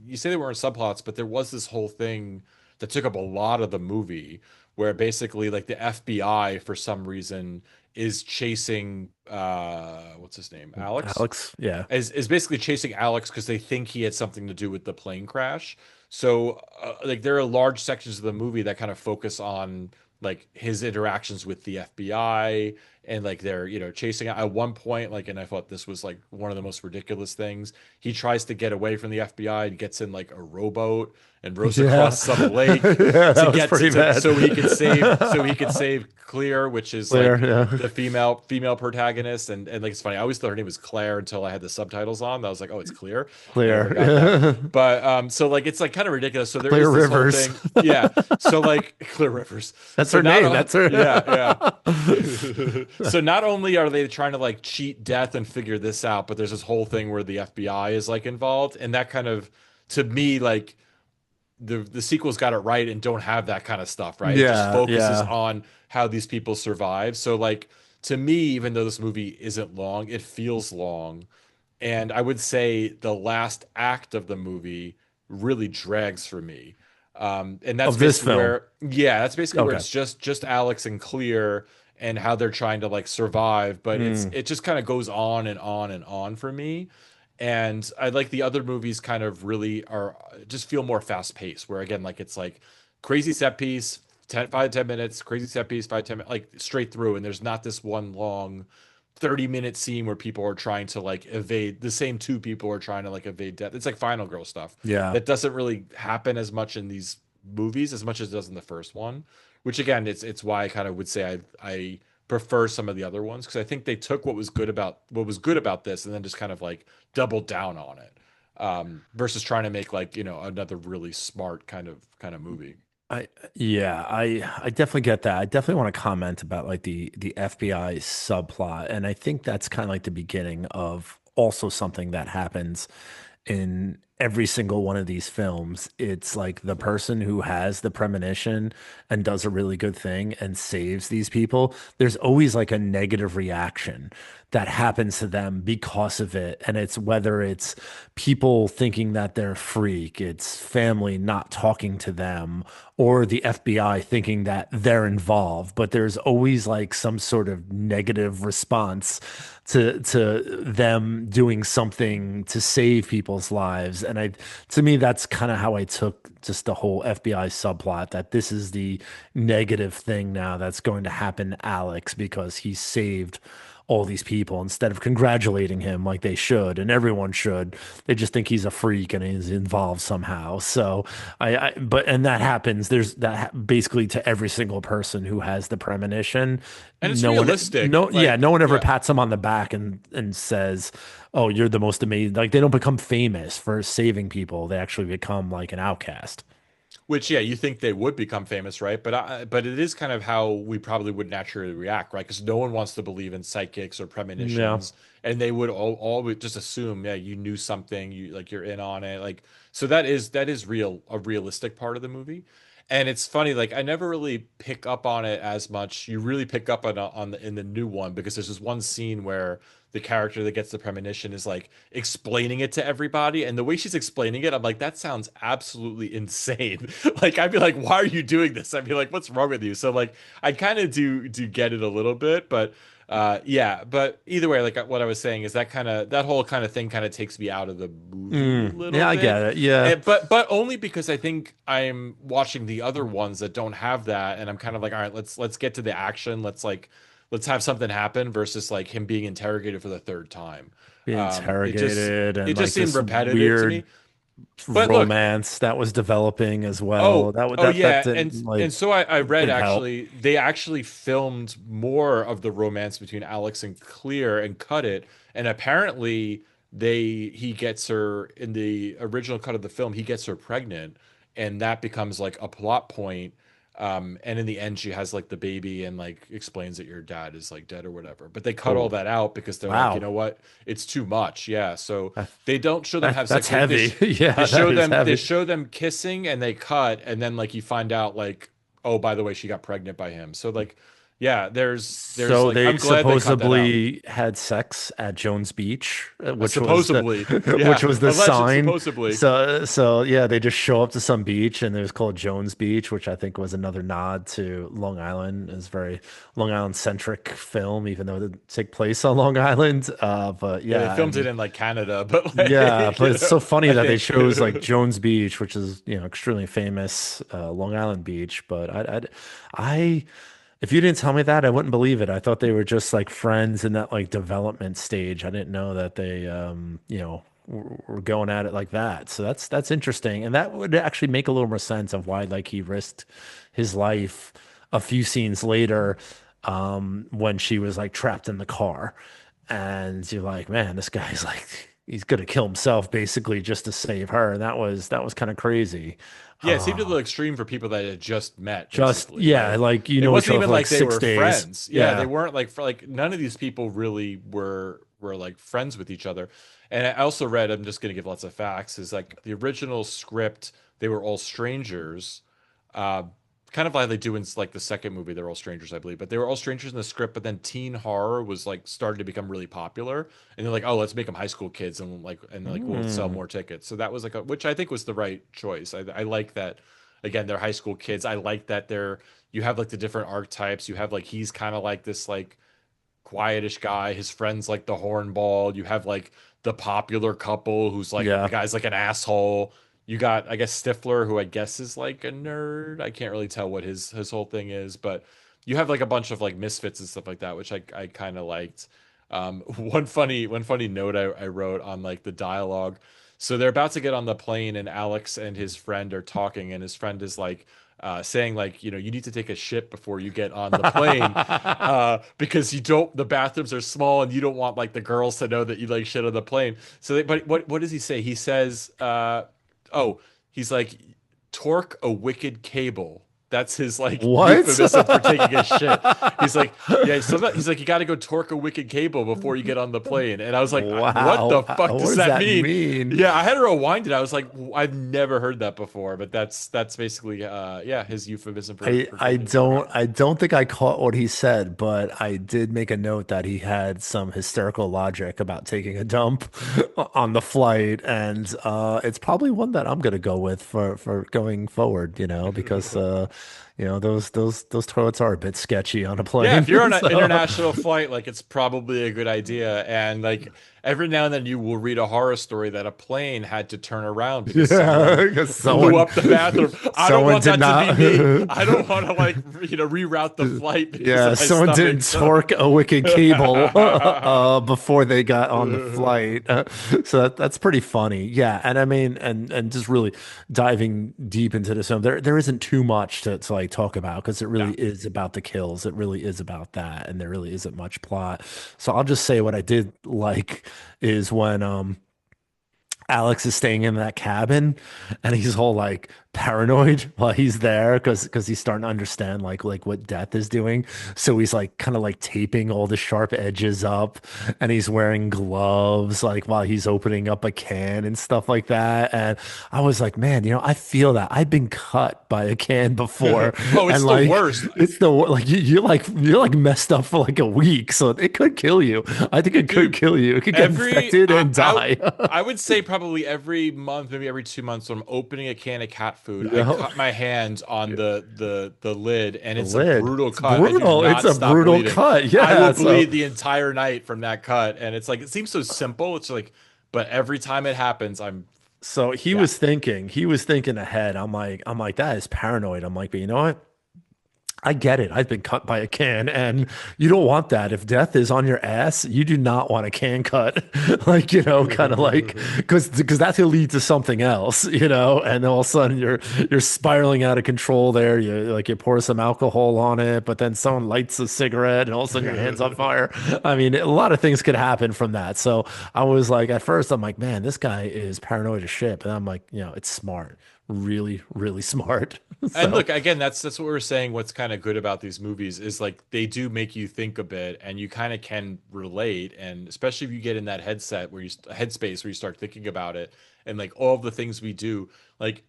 you say they weren't subplots, but there was this whole thing that took up a lot of the movie where basically like the FBI for some reason is chasing what's his name? Alex Alex. Yeah. is basically chasing Alex because they think he had something to do with the plane crash. So like there are large sections of the movie that kind of focus on like his interactions with the FBI and like they're chasing at one point like and I thought this was like one of the most ridiculous things. He tries to get away from the FBI and gets in like a rowboat and rows Yeah. across some lake Yeah, to that was get pretty bad. so he could save Clear, which is Clear, like yeah. the female protagonist and like it's funny. I always thought her name was Claire until I had the subtitles on. I was like, oh, it's Clear. I never got that. Clear. But so like it's like kind of ridiculous. So there Clear is this whole Rivers. thing. Yeah. So like Clear Rivers. That's So her not name. That's her. yeah, yeah. So not only are they trying to like cheat death and figure this out, but there's this whole thing where the FBI is like involved, and that kind of to me like the sequels got it right and don't have that kind of stuff, right? It just Yeah, focuses yeah. on how these people survive. So like to me, even though this movie isn't long, it feels long. And I would say the last act of the movie really drags for me. And that's Of this basically film. where, yeah, that's basically where Okay. it's just Alex and Clear and how they're trying to like survive. But Mm. it just kind of goes on and on and on for me. And I like the other movies kind of really are just feel more fast paced, where again, like it's like crazy set piece, 5 to 10 minutes, crazy set piece, 5 to 10 minutes, like straight through. And there's not this one long 30-minute scene where people are trying to like evade the same two people are trying to like evade death. It's like Final Girl stuff. Yeah. That doesn't really happen as much in these movies as much as it does in the first one. Which again, it's why I kind of would say I prefer some of the other ones because I think they took what was good about this and then just kind of like doubled down on it. Versus trying to make like, another really smart kind of movie. I yeah, I definitely get that. I definitely want to comment about like the FBI subplot, and I think that's kind of like the beginning of also something that happens in every single one of these films. It's like the person who has the premonition and does a really good thing and saves these people. There's always like a negative reaction that happens to them because of it. And it's whether it's people thinking that they're a freak, it's family not talking to them, or the FBI thinking that they're involved. But there's always like some sort of negative response to them doing something to save people's lives. And I, to me, that's kind of how I took just the whole FBI subplot, that this is the negative thing now that's going to happen to Alex because he saved all these people instead of congratulating him like they should, and everyone should. They just think he's a freak and he's involved somehow. So but and that happens. There's that basically to every single person who has the premonition. And it's No one, realistic. Like, no one ever yeah. pats him on the back and says, "Oh, you're the most amazing." Like they don't become famous for saving people. They actually become like an outcast. Which, yeah, you think they would become famous, right? But it is kind of how we probably would naturally react, right? Because no one wants to believe in psychics or Yeah. premonitions, and they would all would just assume, yeah, you knew something, you like you're in on it, like so that is real a realistic part of the movie, and it's funny, like I never really pick up on it as much. You really pick up on the in the new one because there's this one scene where the character that gets the premonition is like explaining it to everybody, and the way she's explaining it, I'm like, that sounds absolutely insane. Like I'd be like, why are you doing this? I'd be like, what's wrong with you? So like I kind of do get it a little bit, but yeah, but either way, like what I was saying is that whole kind of thing kind of takes me out of the movie a little Yeah, I bit. get it. Yeah. But only because I think I'm watching the other ones that don't have that, and I'm kind of like, all right, let's get to the action. Let's have something happen versus like him being interrogated for the third time. Being It just interrogated it and just like seemed this repetitive to me. weird But look, romance that was developing as well. oh, That would oh that yeah, didn't and so I read didn't help. actually they actually filmed more of the romance between Alex and Clear and cut it, and apparently he gets her in the original cut of the film, he gets her pregnant, and that becomes like a plot point. And in the end, she has like the baby and like explains that your dad is like dead or whatever. But they cut all Oh, that out because they're like, you wow. know what? It's too much. Yeah. So they don't show them have That's sex. heavy. Yeah, that is They heavy. show them kissing and they cut, and then like you find out like, oh, by the way, she got pregnant by him. So like, yeah, there's So like they I'm glad they cut that out. supposedly had sex at Jones Beach, which was the Supposedly, which yeah, was the alleged, sign. supposedly. So yeah, they just show up to some beach and it was called Jones Beach, which I think was another nod to Long Island. It's very Long Island centric film, even though it didn't take place on Long Island. But Yeah, they yeah, I filmed it mean, in like Canada, but yeah, like, but it's so funny I that they think. chose like Jones Beach, which is extremely famous Long Island beach. But I, if you didn't tell me that, I wouldn't believe it. I thought they were just like friends in that like development stage. I didn't know that they were going at it like that. So that's interesting, and that would actually make a little more sense of why like he risked his life a few scenes later when she was like trapped in the car. And you're like, man, this guy's like, he's gonna kill himself basically just to save her. And that was kind of crazy. Yeah, it seemed a Uh, little extreme for people that had just met, just basically, yeah, right? like you It know each wasn't other even for like like they six were days. friends. Yeah, they Yeah. weren't like for like none of these people really were like friends with each other. And I also read, I'm just gonna give lots of facts, is like the original script, they were all strangers. Uh, Kind of like they do in like the second movie, they're all strangers, I believe. But they were all strangers in the script, but then teen horror was like starting to become really popular. And they're like, oh, let's make them high school kids and we'll sell Mm, more tickets. So that was like which I think was the right choice. I like that again, they're high school kids. I like that you have like the different archetypes. You have like he's kind of like this like quietish guy. His friend's like the hornball. You have like the popular couple who's like the yeah. guy's like an asshole. You got, I guess, Stifler, who I guess is like a nerd. I can't really tell what his whole thing is, but you have like a bunch of like misfits and stuff like that, which I kind of liked. One funny note I wrote on like the dialogue. So they're about to get on the plane, and Alex and his friend are talking, and his friend is like saying like, you need to take a shit before you get on the plane, because you don't the bathrooms are small and you don't want like the girls to know that you like shit on the plane. But what does he say? He says, oh, he's like, torque a wicked cable. That's his like What? euphemism for taking a shit. He's like, yeah, he's like, you got to go torque a wicked cable before you get on the plane. And I was like, what Wow. the fuck What does does that that mean? mean? Yeah, I had to rewind it. I was like, I've never heard that before, but that's basically yeah, his euphemism I for I getting drunk. don't I don't think I caught what he said, but I did make a note that he had some hysterical logic about taking a dump on the flight, and it's probably one that I'm gonna go with for going forward, because those toilets are a bit sketchy on a Yeah, plane. if you're on an So international flight, like it's probably a good idea. And like every now and then you will read a horror story that a plane had to turn around because someone Yeah, because blew up the bathroom. I don't someone want did that to be not. me. I don't want to like reroute the flight because Yeah, of my someone stomach. didn't So torque a wicked cable before they got on the flight. So that's pretty funny. Yeah, and I mean, and just really diving deep into this film, there isn't too much to like talk about because it really no. is about the kills. It really is about that, and there really isn't much plot. So I'll just say what I did like is when Alex is staying in that cabin and he's all like paranoid while he's there because he's starting to understand like what death is doing. So he's like kind of like taping all the sharp edges up and he's wearing gloves like while he's opening up a can and stuff like that. And I was like, man, I feel that. I've been cut by a can before Oh, it's and the like worst. it's the like you're like messed up for like a week. So it could kill you. I think it could Dude, kill you. It could get every infected and die. I would say probably every month, maybe every 2 months, when I'm opening a can of cat food, I No. cut my hands on the lid, and The it's a lid. brutal It's cut. I do brutal. It's not a stop brutal bleeding. cut. I will Yeah. So bleed the entire night from that cut, and it's like it seems so simple. It's like, but every time it happens, so yeah. he was thinking ahead. I'm like, that is paranoid. I'm like, but you know what? I get it. I've been cut by a can, and you don't want that. If death is on your ass, you do not want a can cut. Like, kind of like because that's gonna lead to something else, and all of a sudden you're spiraling out of control there. You pour some alcohol on it, but then someone lights a cigarette and all of a sudden your hand's on fire. I mean, a lot of things could happen from that. So I was like, at first, I'm like, man, this guy is paranoid as shit. But I'm like, it's smart. Really, really smart. And So look, again, that's what we're saying. What's kind of good about these movies is like they do make you think a bit, and you kind of can relate. And especially if you get in that headspace where you start thinking about it, and like all the things we do, like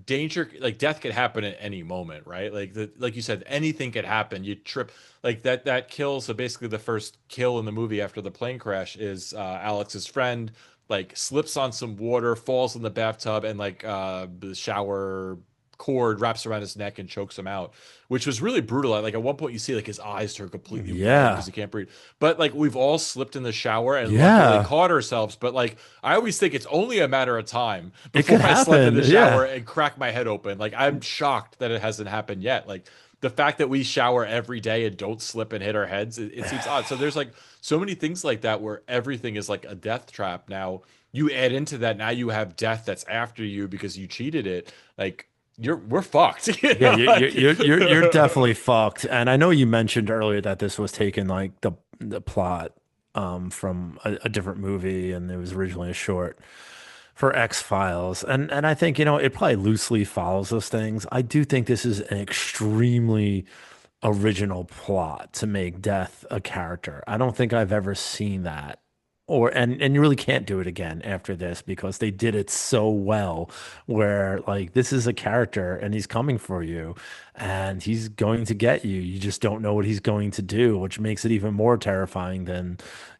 danger, like death could happen at any moment, right? Like you said, anything could happen. You trip, like that kill. So basically, the first kill in the movie after the plane crash is Alex's friend like slips on some water, falls in the bathtub, and like the shower cord wraps around his neck and chokes him out, which was really brutal. Like at one point, you see like his eyes turn completely red because yeah. he can't breathe. But like we've all slipped in the shower and luckily Yeah, caught ourselves. But like I always think it's only a matter of time it could before I slept in happen. the Yeah. shower and crack my head open. Like I'm shocked that it hasn't happened yet. Like the fact that we shower every day and don't slip and hit our heads, it seems odd. So there's like so many things like that where everything is like a death trap. Now you add into that, now you have death that's after you because you cheated it. Like we're fucked. Yeah, Like, you're definitely fucked. And I know you mentioned earlier that this was taken like the plot from a different movie and it was originally a short for X-Files. And I think, it probably loosely follows those things. I do think this is an extremely original plot to make Death a character. I don't think I've ever seen that. And you really can't do it again after this because they did it so well where like this is a character and he's coming for you and he's going to get you. You just don't know what he's going to do, which makes it even more terrifying than,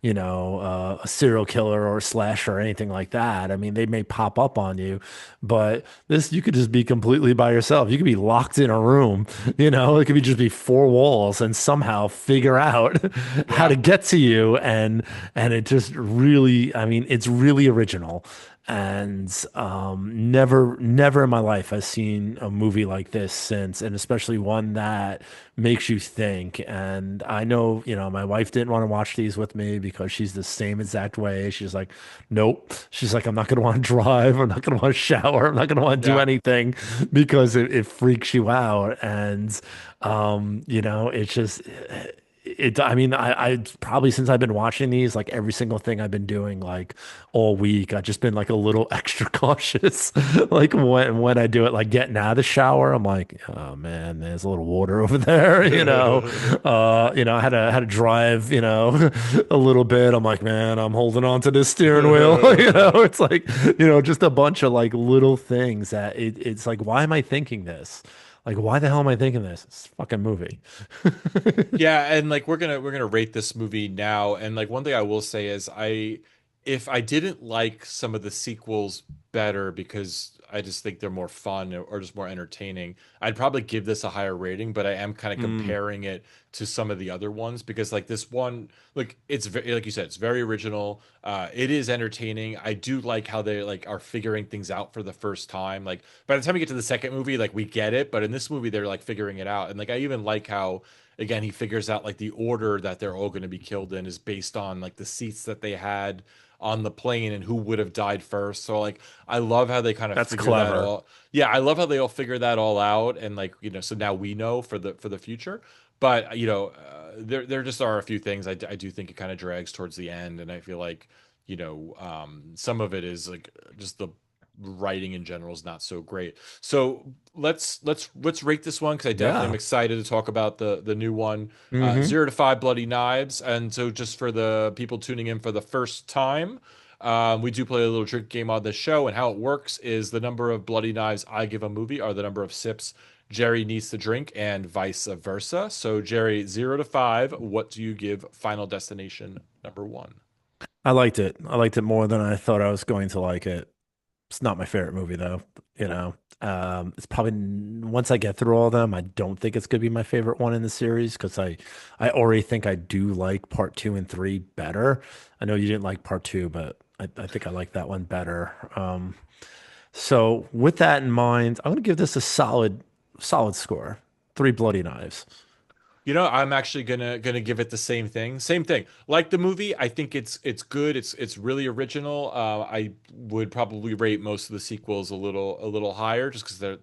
a serial killer or a slasher or anything like that. I mean, they may pop up on you, but this you could just be completely by yourself. You could be locked in a room, it could be just be four walls and somehow figure out how yeah. to get to you and it just really, I mean, it's really original. And never in my life I've seen a movie like this since, and especially one that makes you think. And I know, my wife didn't want to watch these with me because she's the same exact way. She's like, nope. She's like, I'm not going to want to drive. I'm not going to want to shower. I'm not going to want to do Yeah. anything because it freaks you out. And, it's just, I mean, I probably since I've been watching these, like every single thing I've been doing, like all week, I've just been like a little extra cautious. Like when I do it, like getting out of the shower, I'm like, oh man, there's a little water over there, I had to drive, a little bit. I'm like, man, I'm holding on to this steering wheel. It's like, just a bunch of like little things that it's like, why am I thinking this? Like, why the hell am I thinking this? It's a fucking movie. Yeah, and like we're gonna rate this movie now, and like one thing I will say is if I didn't like some of the sequels better because I just think they're more fun or just more entertaining. I'd probably give this a higher rating, but I am kind of Mm, comparing it to some of the other ones because like this one, like like you said, it's very original. It is entertaining. I do like how they like are figuring things out for the first time. Like by the time we get to the second movie, like we get it, but in this movie they're like figuring it out. And like I even like how again he figures out like the order that they're all going to be killed in is based on like the seats that they had on the plane and who would have died first. So like I love how they kind of that's figure that clever. all. Yeah, I love how they all figure that all out and like, so now we know for the future. But, there just are a few things I do think it kind of drags towards the end and I feel like, some of it is like just the writing in general is not so great. So let's rate this one because I definitely am Yeah. excited to talk about the new one. Hmm. 0 to 5 bloody knives. And so just for the people tuning in for the first time, we do play a little trick game on the show, and how it works is the number of bloody knives I give a movie are the number of sips Jerry needs to drink, and vice versa. So, Jerry, 0 to 5, what do you give Final Destination number one? I liked it. I liked it more than I thought I was going to like it. It's not my favorite movie though, you know. It's probably once I get through all of them, I don't think it's gonna be my favorite one in the series because I already think I do like part two and three better. I know you didn't like part two, but I think I like that one better. So with that in mind, I'm gonna give this a solid score. Three bloody knives. I'm actually gonna give it the same thing. Same thing. Like the movie, I think it's good. It's really original. I would probably rate most of the sequels a little higher, just because they're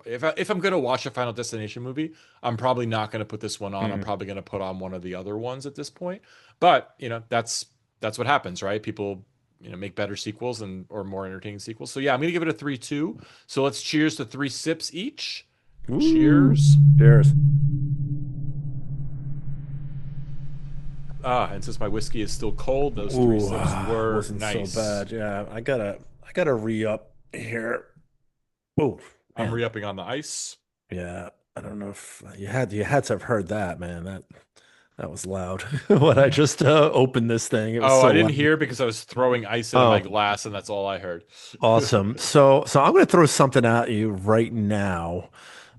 if I'm gonna watch a Final Destination movie, I'm probably not gonna put this one on. I'm Mm. probably gonna put on one of the other ones at this point. But that's what happens, right? People make better sequels and or more entertaining sequels. So yeah, I'm gonna give it a 3-2. So let's cheers to 3 sips each. Woo. Cheers. Cheers. And since my whiskey is still cold, those three Ooh, sips were wasn't so nice. bad. Yeah, I gotta re-up here. Oh I'm man, re-upping on the ice. yeah. I don't know if you had to have heard that, man. That was loud. When I just opened this thing, it was Oh, I so didn't loud. hear because I was throwing ice into my Oh, glass, and that's all I heard. awesome. So I'm gonna throw something at you right now.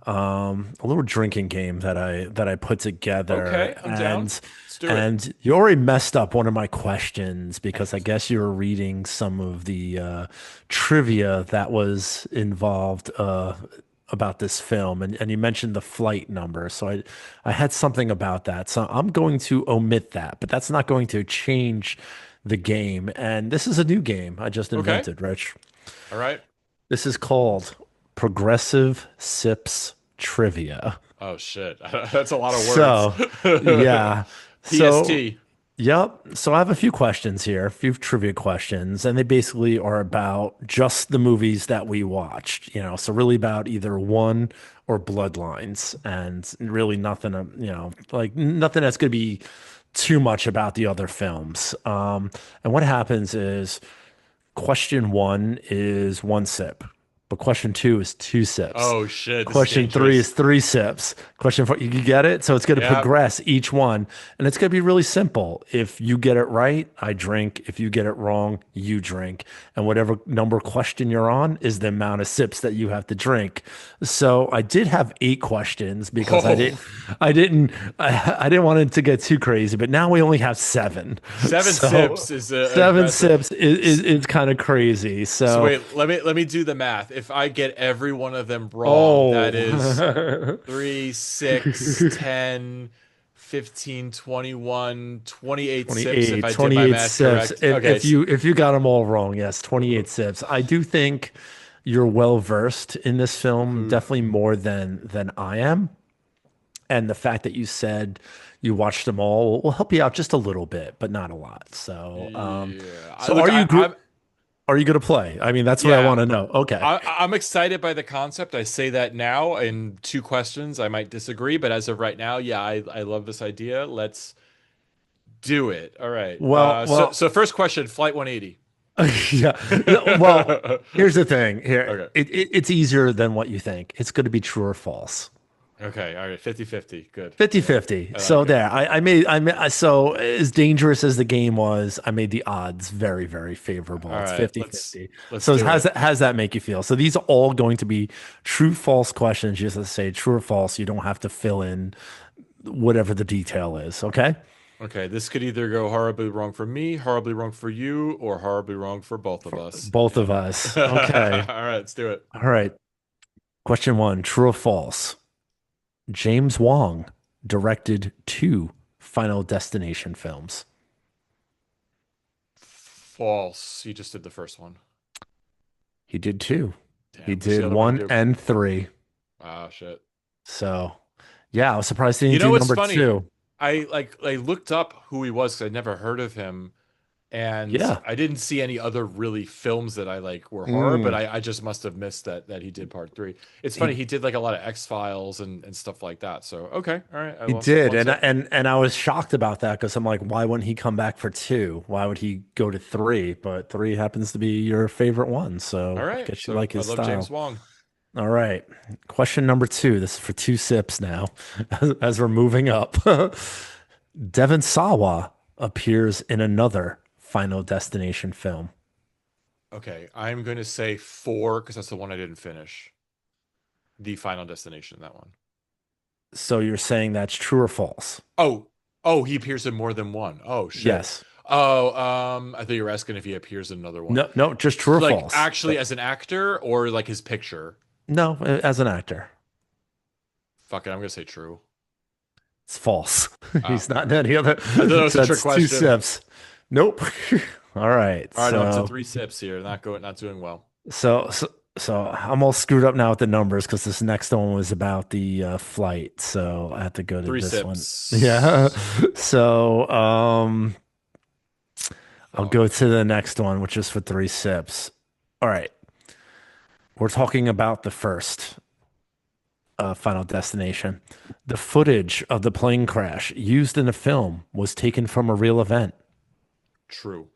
A little drinking game that I put together, Okay, I'm down. Let's do it. and you already messed up one of my questions because I guess you were reading some of the trivia that was involved about this film, and you mentioned the flight number. So I had something about that. So I'm going to omit that, but that's not going to change the game. And this is a new game I just Okay. invented, Rich. All right. This is called Progressive Sips Trivia. Oh shit, that's a lot of words. So, yeah. So, PST. yep. So I have a few questions here, a few trivia questions, and they basically are about just the movies that we watched, so really about either one or Bloodlines and really nothing, like nothing that's going to be too much about the other films. And what happens is question one is one sip, but question two is two sips. Oh shit, this is Question three dangerous. is three sips. Question four, you get it? So it's going to Yeah. progress each one. And it's going to be really simple. If you get it right, I drink. If you get it wrong, you drink. And whatever number question you're on is the amount of sips that you have to drink. So I did have eight questions because I Oh, didn't, I didn't, I didn't want it to get too crazy, but now we only have seven. seven So sips is seven aggressive. sips is kind of crazy. So So, wait, let me do the math. If I get every one of them wrong, that is oh, 3, 6, 10, 15, 21, 28 sips if 28, I did my 28 math sips. correct. If, Okay. if you got them all wrong, yes, 28 sips. I do think you're well versed in this film, Mhm. definitely more than I am. And the fact that you said you watched them all will help you out just a little bit, but not a lot. So, Yeah. so Look, are you going to play? I mean, that's what I yeah, want to know. Okay. I'm excited by the concept. I say that now. In two questions, I might disagree, but as of right now, yeah, I love this idea. Let's do it. All right. Well, well, So first question, Flight 180. yeah. Well, here's the thing. Here, Okay. it's easier than what you think. It's going to be true or false. Okay, all right, 50-50. Good. I like 50-50. I like So it. there, so as dangerous as the game was, I made the odds very, very favorable. All It's right, 50-50. let's So do it. how does that make you feel? So these are all going to be true, false questions. You just have to say true or false. You don't have to fill in whatever the detail is. Okay. Okay, this could either go horribly wrong for me, horribly wrong for you, or horribly wrong for both of For us. both of And us. all Okay. right, let's do it. All right. Question one, true or false? James Wong directed two Final Destination films. False. You just did the first one. He did two. He Damn. What's the did other one one do? and three. Oh shit. So, yeah, I was surprised he You didn't do know what's number funny? two. I looked up who he was because I'd never heard of him, and Yeah. I didn't see any other really films that I like were horror, but Mm. I just must have missed that he did part three. It's funny, He he did like a lot of X-Files and stuff like that. So okay, all right, I he lost did, one and tip. I was shocked about that because I'm like, why wouldn't he come back for two? Why would he go to three? But three happens to be your favorite one, All so I right, guess you so like I his love James style. Wong. All right. Question number two. This is for two sips now, as we're moving up. Devon Sawa appears in another Final Destination film. Okay, I'm going to say four because that's the one I didn't finish. The Final Destination, that one. So you're saying that's true or false? Oh, oh, he appears in more than one. Oh shit. Yes. Oh, I thought you were asking if he appears in another one. No, no, just true or Like false. actually as an actor or like his picture. No, as an actor. Fuck it, I'm gonna say true. It's false. Oh, He's not in any other. I thought that was So a trick that's two question. sips. Nope. All right. All right, I'm up to three sips here. Not doing well. So, so, so I'm all screwed up now with the numbers because this next one was about the flight. So I have to go to Three this one. Yeah. sips. So, I'll Fuck. go to the next one, which is for three sips. All right. We're talking about the first Final Destination. The footage of the plane crash used in the film was taken from a real event. True.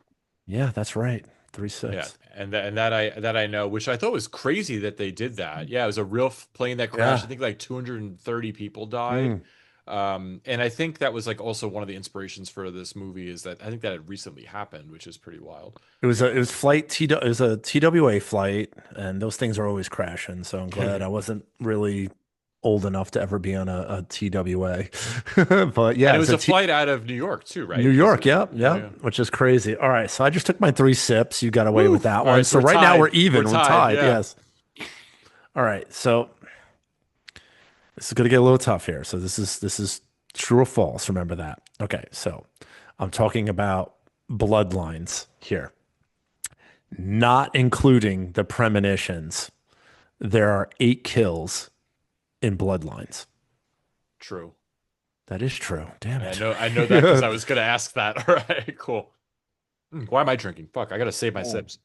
Yeah, that's right. Three Yeah, sips. and that I know, which I thought was crazy that they did that. Yeah, it was a real plane that crashed. I Yeah. think like 230 people died. Mm. And I think that was like also one of the inspirations for this movie is that I think that had recently happened, which is pretty wild. It was it was a TWA flight, and those things are always crashing. So I'm glad I wasn't really old enough to ever be on a TWA. But And yeah, it it's was a a flight out of New York too, New right? Because York. Yeah, yeah, yeah, yeah. which is crazy. All right, so I just took my three sips. You got away Woo! with that All one. right, so So we're right now we're tied. We're even. We're tied. tied. Yeah. Yes. All right. So this is going to get a little tough here. So this is true or false. Remember that. Okay. So I'm talking about bloodlines here, not including the premonitions. There are 8 kills in bloodlines. True. That is true. Damn I it. know I know that because I was gonna ask that. All right, cool. Why am I drinking? Fuck, I gotta save my Oh sips.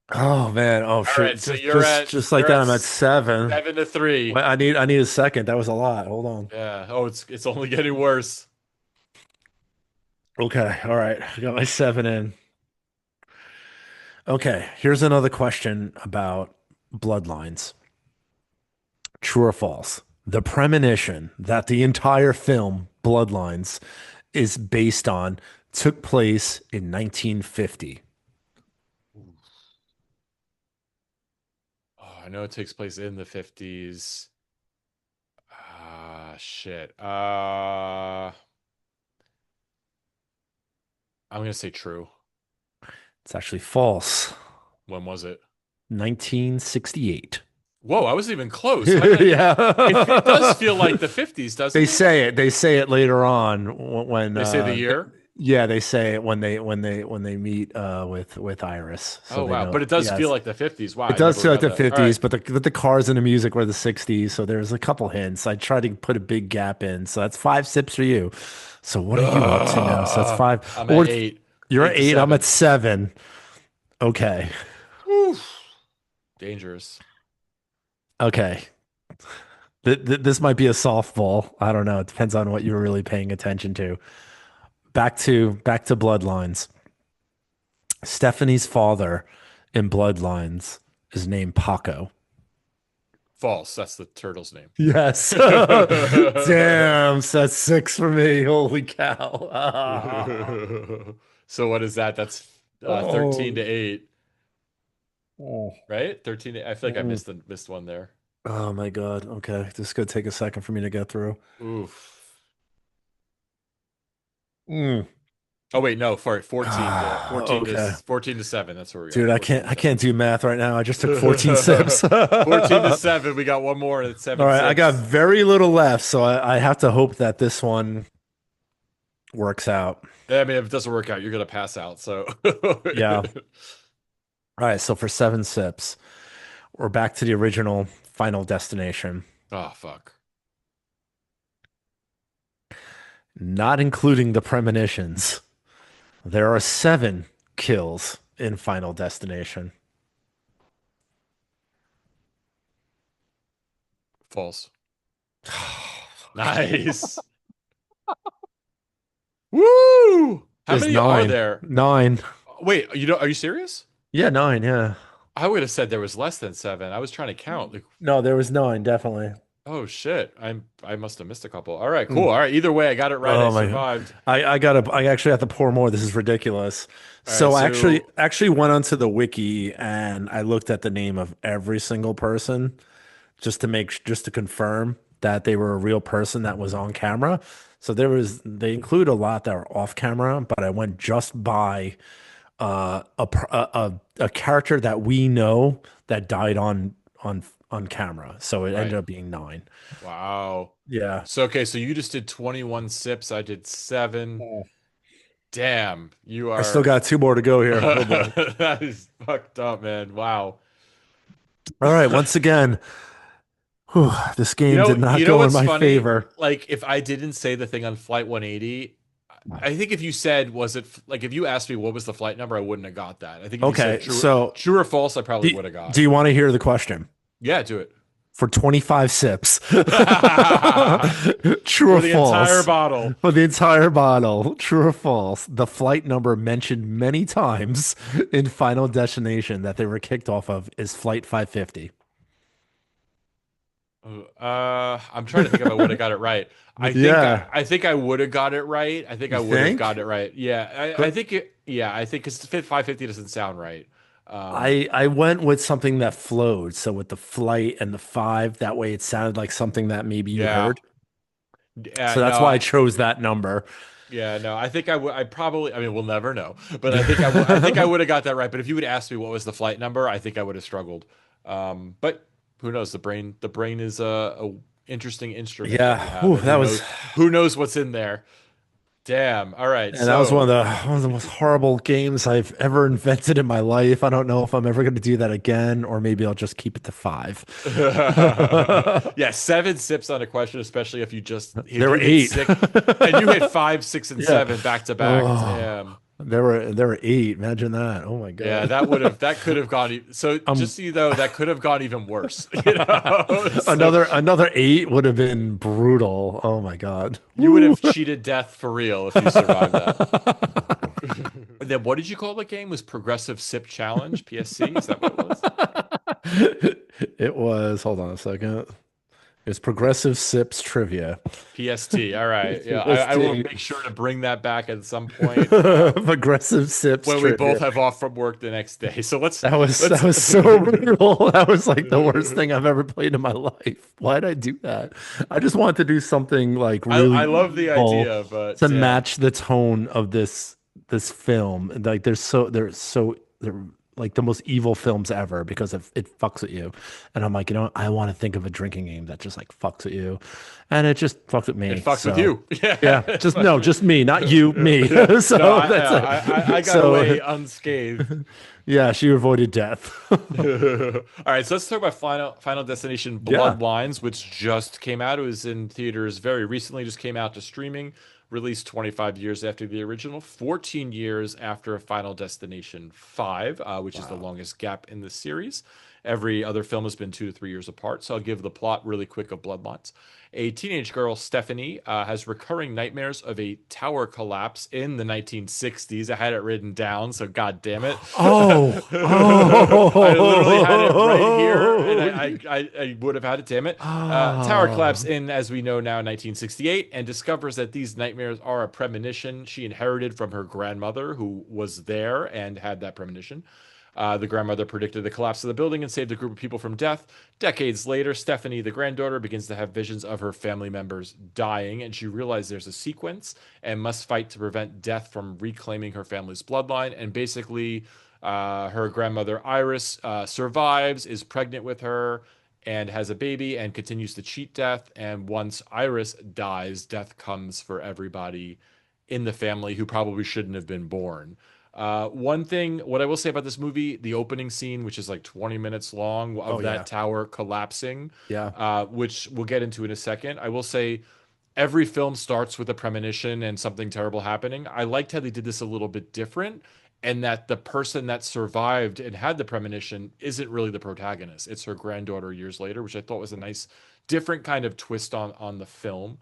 Oh, man. Oh All right, shoot. so you're at Just like you're that, at I'm at 7. 7-3. Wait, I need a second. That was a lot. Hold on. Yeah. Oh, it's only getting worse. Okay. All right. I got my 7 in. Okay. Here's another question about bloodlines. True or false? The premonition that the entire film, Bloodlines, is based on took place in 1950. Oh, I know it takes place in the 50s. Ah, shit. I'm gonna say true. It's actually false. When was it? 1968. Whoa, I wasn't even close. It does Yeah. feel like the 50s, They doesn't it? say it. They say it later on when They say the year. yeah, they say it when they meet with Iris. So Oh they wow, know. but it does feel Yes. like the 50s. Wow, It I does never feel like got the that. All right. 50s, but the cars and the music were the 60s. So there's a couple hints. I tried to put a big gap in. So that's 5 sips for you. So what are you up to now? So that's five. I'm Or at eight. you're at Eight to 8. I'm at seven. 7. Okay. Whew. Dangerous. Okay. This might be a softball. I don't know. It depends on what you were really paying attention to. Back to Bloodlines. Stephanie's father in Bloodlines is named Paco. False. That's the turtle's name. Yes. Damn, so that's six for me. Holy cow. So what is that? That's 13 to Oh. 8, Oh. right? 13 to, I feel like I Mm. missed one there. Oh my God. Okay. This is gonna take a second for me to get through. Oof. Mm. Oh wait, no, sorry, 14 to Okay. 14 to 7. That's where we are. Dude, 14 to I 7. can't do math right now. I just took 14 sips. 14 to All 7. We got one more. It's 7 right, I got sips. very little left, so I have to hope that this one works out. Yeah, I mean, if it doesn't work out, you're gonna pass out. So Yeah. All right, so for seven sips, we're back to the original Final Destination, oh fuck. not including the premonitions. There are seven kills in Final Destination. False. Nice. Woo! How There's many are nine. there? Nine. Wait, are you serious? Yeah, nine, yeah. I would have said there was less than 7. I was trying to count. Like, No, there was nine, definitely. oh shit. I must have missed a couple. All right, cool. Mm. All right, either way, I got it right. I Oh my God. survived. I actually have to pour more. This is ridiculous. All right, So I so actually went onto the wiki and I looked at the name of every single person just to confirm that they were a real person that was on camera. So they include a lot that are off camera, but I went just by a character that we know that died on camera. So it ended right. up being nine. Wow. Yeah. So okay, so you just did 21 sips. I did 7. Damn, you I still are got two more to go here. Oh boy. that is fucked up, man. Wow. All right, once again, whew, this game did not You know go in what's my funny? favor. Like if I didn't say the thing on flight 180, I think if you said was it like if you asked me what was the flight number, I wouldn't have got that. I think if you said Okay, so true or false, I probably do, would have got. do you want to hear the question? Yeah, do it. For 25 sips. True For or the entire false? bottle. For the entire bottle, true or false? The flight number mentioned many times in Final Destination that they were kicked off of is Flight 550. I'm trying to think if I would have got it right. Yeah. I think I would have got it right. I think You I would have think? got it right. Yeah, I think it. Yeah, I think because 550 doesn't sound right. I went with something that flowed. So with the flight and the five, that way it sounded like something that maybe you Yeah, heard. So that's no, why I chose that number. yeah, no. I think I would. I probably. I mean, we'll never know. But I think I would have got that right. But if you would ask me what was the flight number, I think I would have struggled. But who knows? The brain is a interesting instrument that we Yeah. have, Ooh, and that was who knows what's in there. Damn. All right. and that was So. one of the most horrible games I've ever invented in my life. I don't know if I'm ever going to do that again, or maybe I'll just keep it to five. Yeah, 7 sips on a question, especially if There were you hit eight. 6 and you hit 5, 6, and Yeah. 7 back to back. Oh, Damn. there were eight. Imagine that. Oh my Yeah, God. that could have gone. So Um, just so you know, that could have gone even worse. You know, so another eight would have been brutal. Oh my God. you would Woo. have cheated death for real if you survived that. And then what did you call the game? Was Progressive Sip Challenge (PSC)? Is that what it was? It was, hold on a second. It's Progressive Sips Trivia. PST. All right. Yeah, I will PST. make sure to bring that back at some point. Progressive Sips When we both Trivia. have off from work the next day. So That let's was so brutal. That was like the worst thing I've ever played in my life. Why'd I do that? I just wanted to do something like I really love the evil idea, but to damn. match the tone of this film. Like they're like the most evil films ever because it fucks with you. And I'm like, I want to think of a drinking game that just like fucks with you. And it just fucked with It me. fucks with So you. Yeah. yeah, It just fucks no, with just me, not you, me. yeah. No, So that's I it. got So away unscathed. yeah, she avoided death. All right, so let's talk about Final Destination Yeah. Bloodlines, which just came out. It was in theaters very recently, just came out to streaming, released 25 years after the original, 14 years after Final Destination 5, which is the Wow. longest gap in the series. Every other film has been 2 to 3 years apart. So I'll give the plot really quick of Bloodlines. A teenage girl, Stephanie, has recurring nightmares of a tower collapse in the 1960s. I had it written down, so god damn it. Oh, I literally had it right here, and oh, I would have had it, damn it. Tower collapse oh. in, as we know now, 1968, and discovers that these nightmares are a premonition she inherited from her grandmother, who was there and had that premonition. The grandmother predicted the collapse of the building and saved a group of people from death. Decades later, Stephanie, the granddaughter, begins to have visions of her family members dying, and she realizes there's a sequence and must fight to prevent death from reclaiming her family's bloodline. And basically, her grandmother Iris survives, is pregnant with her, and has a baby, and continues to cheat death. And once Iris dies, death comes for everybody in the family who probably shouldn't have been born. One thing, what I will say about this movie, the opening scene, which is like 20 minutes long, Oh of that yeah. tower collapsing, Yeah. which we'll get into in a second. I will say every film starts with a premonition and something terrible happening. I liked how they did this a little bit different, and that the person that survived and had the premonition isn't really the protagonist. It's her granddaughter years later, which I thought was a nice, different kind of twist on the film.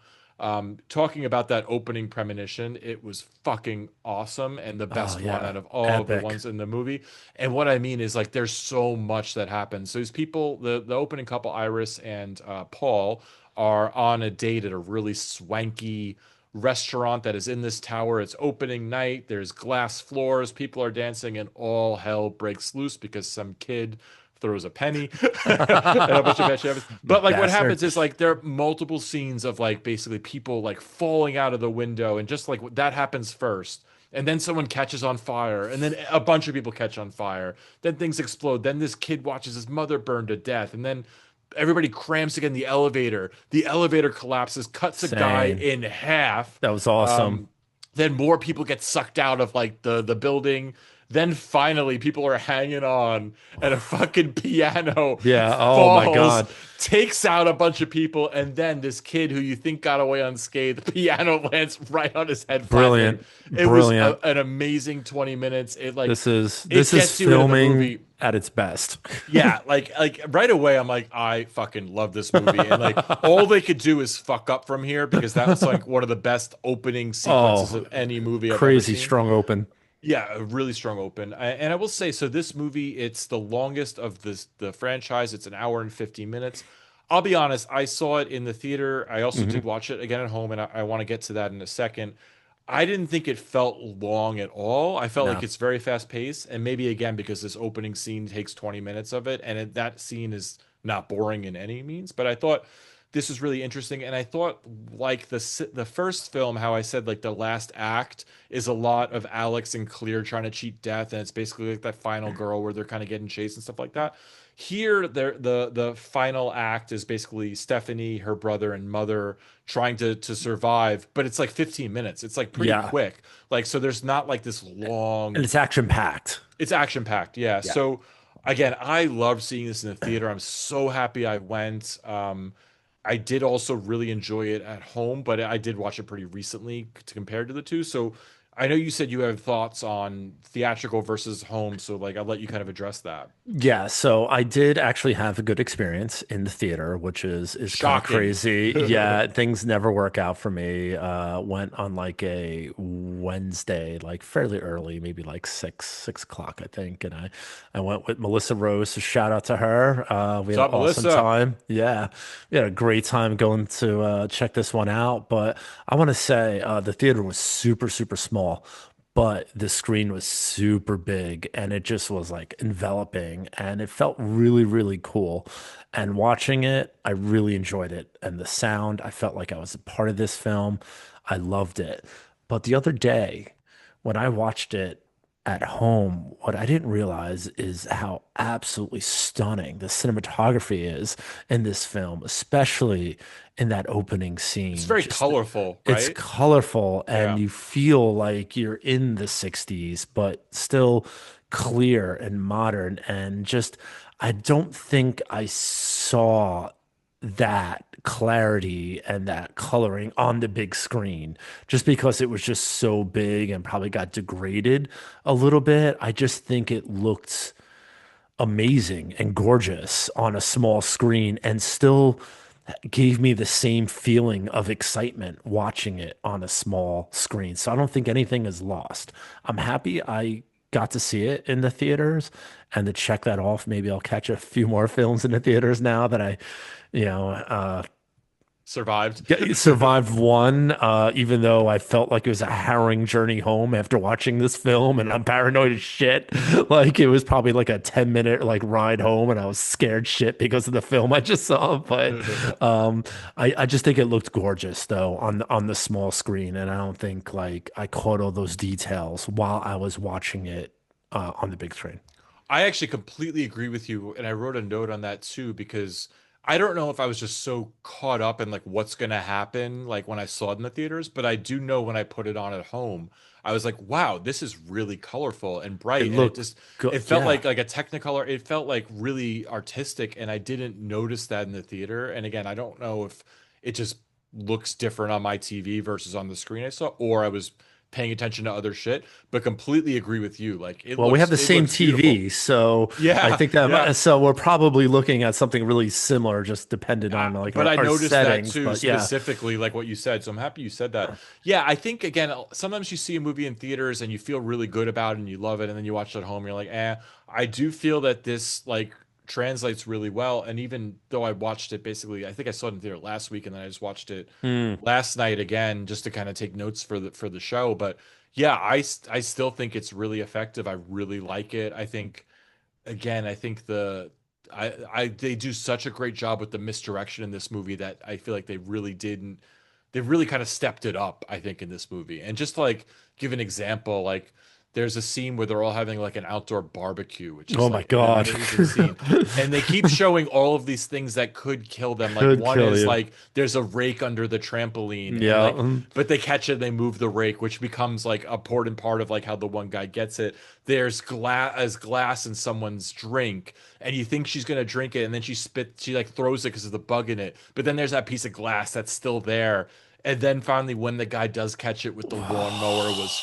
Talking about that opening premonition, it was fucking awesome and the Oh best one yeah. out of all of the Epic. ones in the movie. And what I mean is like there's so much that happens. So these people, the opening couple, Iris and Paul, are on a date at a really swanky restaurant that is in this tower. It's opening night. There's glass floors. People are dancing, and all hell breaks loose because some kid throws a penny and a bunch of bad shit happens. But like what Bastard. happens is like there are multiple scenes of like basically people like falling out of the window, and just like that happens first. And then someone catches on fire, and then a bunch of people catch on fire. Then things explode. Then this kid watches his mother burn to death, and then everybody crams to get in the elevator. The elevator collapses, cuts a guy Insane. in half. That was awesome. Um, then more people get sucked out of like the building. Then finally, people are hanging on, and a fucking piano Yeah. Oh my falls, God. takes out a bunch of people, and then this kid who you think got away unscathed, the piano lands right on his head flatly. Brilliant. It was Brilliant. an amazing 20 minents. It like it This is gets you into the filming movie. at its best. Yeah, like right away, I'm like, I fucking love this movie, and like all they could do is fuck up from here because that was like one of the best opening sequences Oh, of any movie I've ever crazy seen. strong open. Yeah, a really strong open. And I will say, so this movie, it's the longest of the franchise. It's an hour and 50 minutes. I'll be honest, I saw it in the theater. I also Hmm. did watch it again at home, and I want to get to that in a second. I didn't think it felt long at all. I felt like No. it's very fast paced, and maybe again because this opening scene takes 20 minutes of it, and that scene is not boring in any means. But I thought this was really interesting, and I thought like the first film, how I said like the last act is a lot of Alex and Clear trying to cheat death, and it's basically like that final girl where they're kind of getting chased and stuff like that. Here, the final act is basically Stephanie, her brother, and mother trying to survive, but it's like 15 minutes. It's like pretty Yeah. quick. Like so, there's not like this And long. it's action packed. It's action packed, yeah. Yeah. So again, I love seeing this in the theater. I'm so happy I went. I did also really enjoy it at home, but I did watch it pretty recently to compare to the two. So I know you said you have thoughts on theatrical versus home, so like I'll let you kind of address that. Yeah, so I did actually have a good experience in the theater, which is kind of Shocking. crazy. Yeah, things never work out for me. Went on like a Wednesday, like fairly early, maybe like 6 o'clock, I think. And I went with Melissa Rose. So shout out to her. We What's had an up, awesome Melissa? time. Yeah, we had a great time going to check this one out. But I want to say the theater was super, super small, but the screen was super big and it just was like enveloping and it felt really, really cool. And watching it, I really enjoyed it. And the sound, I felt like I was a part of this film. I loved it. But the other day, when I watched it at home, what I didn't realize is how absolutely stunning the cinematography is in this film, especially in that opening It's scene. very Just colorful, it's right? colorful and Yeah. you feel like you're in the 60s, but still clear and modern. And just, I don't think I saw that clarity and that coloring on the big screen just because it was just so big and probably got degraded a little bit. I just think it looked amazing and gorgeous on a small screen and still gave me the same feeling of excitement watching it on a small screen. So I don't think anything is lost. I'm happy I got to see it in the theaters and to check that off. Maybe I'll catch a few more films in the theaters now that I, you know, Survived. survived one, even though I felt like it was a harrowing journey home after watching this film, and I'm paranoid as shit. Like it was probably like a 10-minute like ride home, and I was scared shit because of the film I just saw. But I just think it looked gorgeous though on the small screen, and I don't think like I caught all those details while I was watching it on the big screen. I actually completely agree with you, and I wrote a note on that too because I don't know if I was just so caught up in like what's gonna happen like when I saw it in the theaters, but I do know when I put it on at home, I was like, wow, this is really colorful and It bright, and it looked just good, it felt yeah. like a Technicolor. It felt like really artistic, and I didn't notice that in the theater. And again, I don't know if it just looks different on my TV versus on the screen I saw, or I was paying attention to other shit, but completely agree with you. Like Well, we have the it same looks beautiful. TV, so I Yeah, think that yeah. so we're probably looking at something really similar, just dependent on like But I our noticed that settings. too, But yeah, specifically, like what you said. So I'm happy you said that. Yeah, I think again, sometimes you see a movie in theaters and you feel really good about it and you love it, and then you watch it at home, and you're like, eh. I do feel that this like translates really well. And even though I watched it basically, I think I saw it in theater last week, and then I just watched it Hmm. last night again just to kind of take notes for the show. But yeah, I still think it's really effective. I really like it. I think again, I think I they do such a great job with the misdirection in this movie that I feel like they really kind of stepped it up, I think, in this movie. And just to, like give an example, like there's a scene where they're all having like an outdoor barbecue, which is Oh my like an God, amazing scene. And they keep showing all of these things that could kill them. Like could one kill is you. like there's a rake under the trampoline, and Yeah. like but they catch it and they move the rake, which becomes like a important part of like how the one guy gets it. There's glass in someone's drink, and you think she's gonna drink it, and then she like throws it because of the bug in it. But then there's that piece of glass that's still there. And then finally, when the guy does catch it with the lawnmower, it was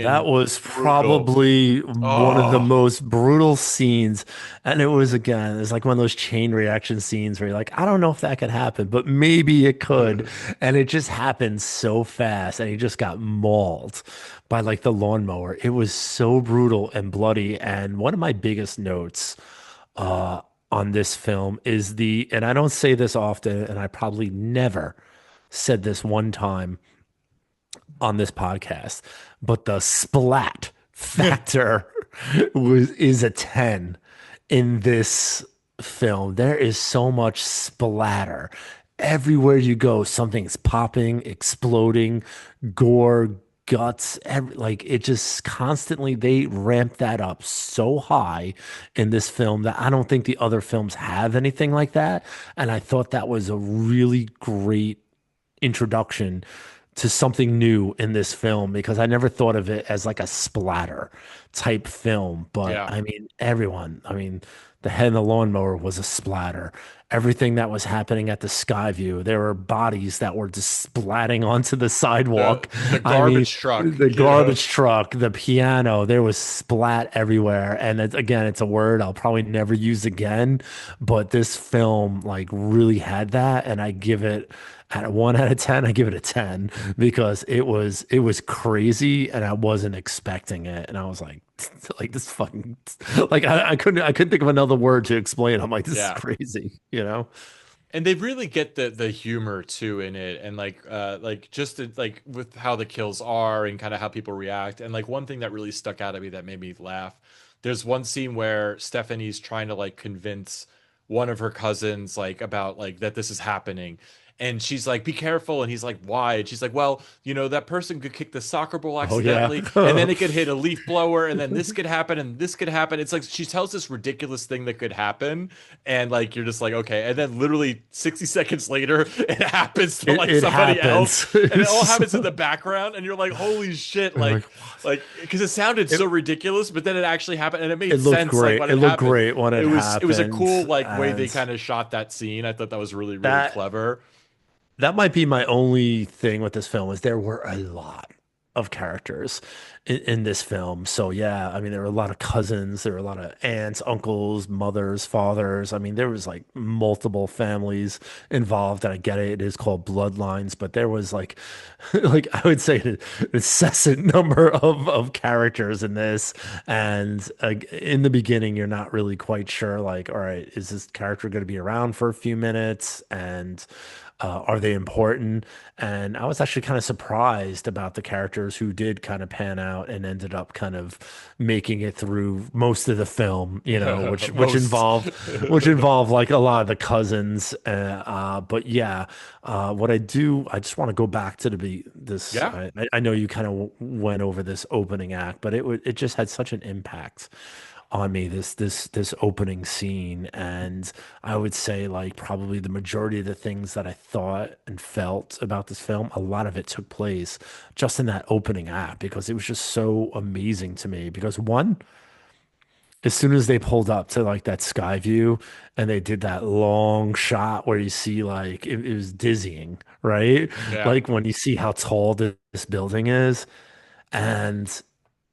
That fucking was brutal. probably one of the Oh, most brutal scenes. And it was, again, it's like one of those chain reaction scenes where you're like, I don't know if that could happen, but maybe it could. And it just happened so fast. And he just got mauled by like the lawnmower. It was so brutal and bloody. And one of my biggest notes uh, on this film is and I don't say this often, and I probably never said this one time on this podcast, but the splat factor is a 10 in this film. There is so much splatter. Everywhere you go, something's popping, exploding, gore, guts, like it just constantly they ramp that up so high in this film that I don't think the other films have anything like that. And I thought that was a really great introduction to something new in this film because I never thought of it as like a splatter type film. But yeah. I mean, I mean, the head of the lawnmower was a splatter. Everything that was happening at the Skyview, there were bodies that were just splatting onto the sidewalk. The I mean, garbage truck, the you know. garbage truck, the piano, there was splat everywhere. And again, it's a word I'll probably never use again. But this film, like, really had that. And I give it, at a 1 out of 10, I give it a 10 because it was crazy and I wasn't expecting it. And I was like this fucking like I couldn't think of another word to explain. I'm like, this is Yeah. crazy, you know? And they really get the humor too in it, and like just like with how the kills are and kind of how people react. And like one thing that really stuck out at me that made me laugh, there's one scene where Stephanie's trying to like convince one of her cousins like about like that this is happening, and she's like, be careful, and he's like, why? And she's like, well, you know, that person could kick the soccer ball Oh yeah. accidentally, and then it could hit a leaf blower, and then this could happen, and this could happen. It's like she tells this ridiculous thing that could happen, and like you're just like, okay. And then literally 60 seconds later, it happens to like It somebody else, happens. and it all happens in the background, and you're like, holy shit, I'm like, like because it sounded it, so ridiculous, but then it actually happened, and it it made looked sense like great. when It it looked happened. great when it It was a happened. cool like way they And kind of shot that scene. I thought that was really that clever. that might be my only thing with this film is there were a lot. of characters in this film. So yeah, I mean, there were a lot of cousins, there were a lot of aunts, uncles, mothers, fathers. I mean, there was like multiple families involved. And I get it, it is called Bloodlines, but there was like, like I would say, an incessant number of characters in this. And in the beginning, you're not really quite sure, like, all right, is this character going to be around for a few minutes? And are they important? And I was actually kind of surprised about the characters who did kind of pan out and ended up kind of making it through most of the film, you know, Most. which involved like a lot of the cousins. But yeah, what I do, I just want to go back to this. Yeah. I know you kind of went over this opening act, but it just had such an impact on me, this opening scene. And I would say like probably the majority of the things that I thought and felt about this film, a lot of it took place just in that opening act because it was just so amazing to me. Because one, as soon as they pulled up to like that sky view and they did that long shot where you see like it was dizzying, right? Yeah. Like when you see how tall this building is, and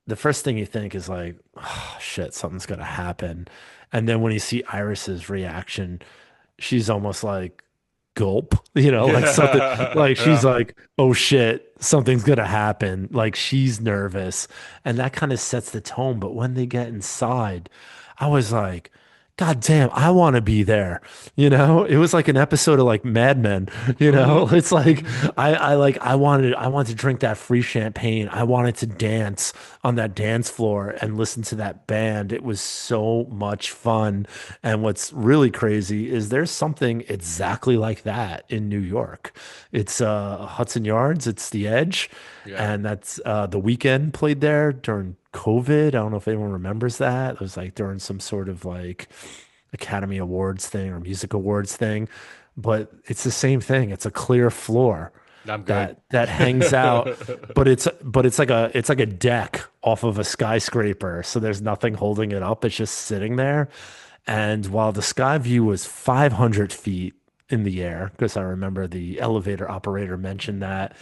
the first thing you think is like, oh, shit, something's gonna happen. And then when you see Iris's reaction, she's almost like gulp, like something Yeah. like she's Yeah. like, oh shit, something's gonna happen. Like she's nervous. And that kind of sets the tone. But when they get inside, I was like, God damn, I want to be there. It was like an episode of like Mad Men, Hmm. It's like Hmm. I wanted to drink that free champagne. I wanted to dance on that dance floor and listen to that band. It was so much fun. And what's really crazy is there's something exactly like that in New York. It's Hudson Yards, it's the Edge, Yeah. and that's the Weekend played there during COVID. I don't know if anyone remembers that. It was like during some sort of like Academy Awards thing or Music Awards thing, but it's the same thing. It's a clear floor I'm good. that hangs out, but it's like a deck off of a skyscraper. So there's nothing holding it up. It's just sitting there. And while the sky view was 500 feet in the air, because I remember the elevator operator mentioned that,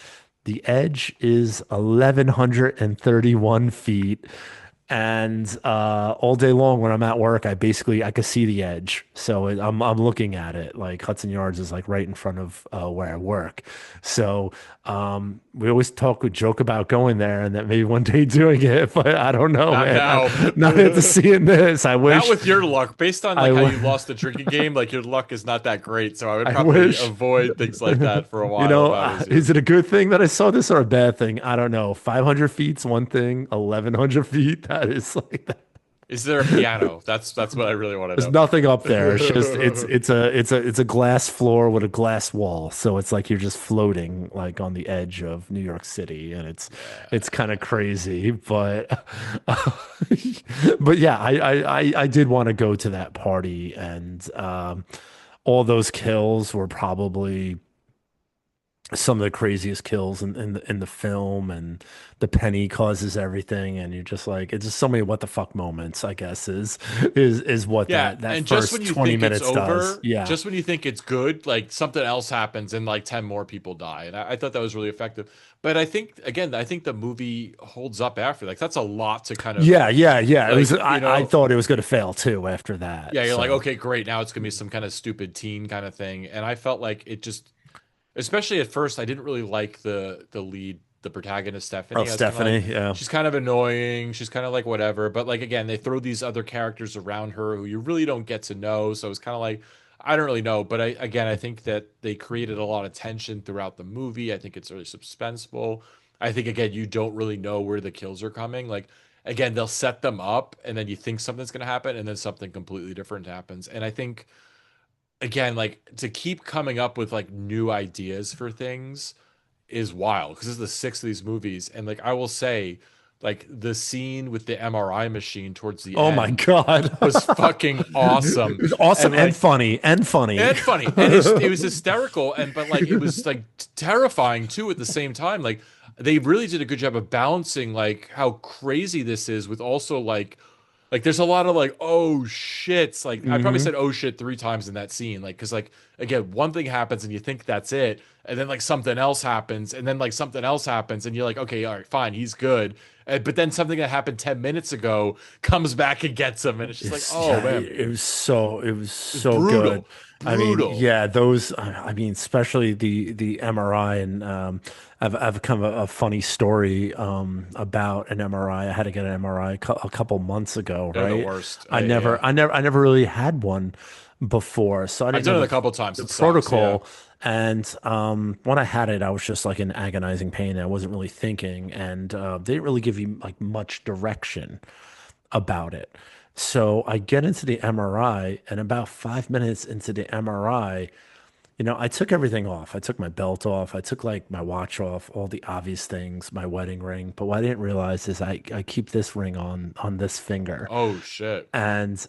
the edge is 1,131 feet. And all day long when I'm at work, I could see the edge. So I'm looking at it. Like Hudson Yards is like right in front of where I work. So we always joke about going there and that maybe one day doing it, but I don't know, Not man. now. Not into seeing this. I Not wish. with your luck. Based on I, like how w- you lost the drinking game, like your luck is not that great. So I would I probably wish. avoid things like that for a while if I was you. Is it a good thing that I saw this or a bad thing? I don't know. 500 feet's one thing. 1,100 feet, that is like that. Is there a piano? That's what I really want There's to nothing up there. It's just know. it's a glass floor with a glass wall. So it's like you're just floating like on the edge of New York City, and it's Yeah. kind of crazy. But but yeah, I did want to go to that party, and all those kills were probably some of the craziest kills in the film, and the penny causes everything, and you're just like, it's just so many what the fuck moments, I guess, is what Yeah, that and just when first you 20 think it's minutes does. over, Yeah. just when you think it's good, like something else happens and like 10 more people die. And I thought that was really effective. But I think, again, I think the movie holds up after. Like, that's a lot to kind of, Yeah. It was, like, I thought it was going to fail too after that. yeah, you're like, So, okay, great. Now it's going to be some kind of stupid teen kind of thing. And I felt like it just, especially at first, I didn't really like the lead, the protagonist, oh, Stephanie. I was kind of Stephanie. like, Yeah. she's kind of annoying. She's kind of like whatever. But like again, they throw these other characters around her who you really don't get to know. So it's kind of like I don't really know. But I think that they created a lot of tension throughout the movie. I think it's really suspenseful. I think again, you don't really know where the kills are coming. Like again, they'll set them up, and then you think something's gonna happen, and then something completely different happens. And I think again, like to keep coming up with like new ideas for things is wild because this is the sixth of these movies. And like I will say, like the scene with the MRI machine towards the Oh my end God. was fucking It awesome. was awesome And and like funny and funny. and funny. And it was hysterical and but like it was like terrifying too at the same time. Like they really did a good job of balancing like how crazy this is with also like Like there's a lot of like oh shits. Like I probably Hmm. said oh shit 3 times in that scene. Like because like again one thing happens and you think that's it, and then like something else happens, and then like something else happens, and you're like okay all right fine he's good, but then something that happened 10 minutes ago comes back and gets him, and it's just like It's oh yeah, man, it was it's so good. brutal, I mean, brutal. yeah, those I mean, especially the MRI and I've kind of a funny story about an MRI. I had to get an MRI a couple months ago, They're the right? worst. Yeah, I never really had one before, so I I've didn't done know it a couple times. the It sucks. Yeah. protocol. And when I had it, I was just like in agonizing pain. I wasn't really thinking, and they didn't really give you like much direction about it. So I get into the MRI, and about 5 minutes into the MRI, I took everything off. I took my belt off. I took like my watch off, all the obvious things, my wedding ring. But what I didn't realize is I keep this ring on this finger, Oh shit. and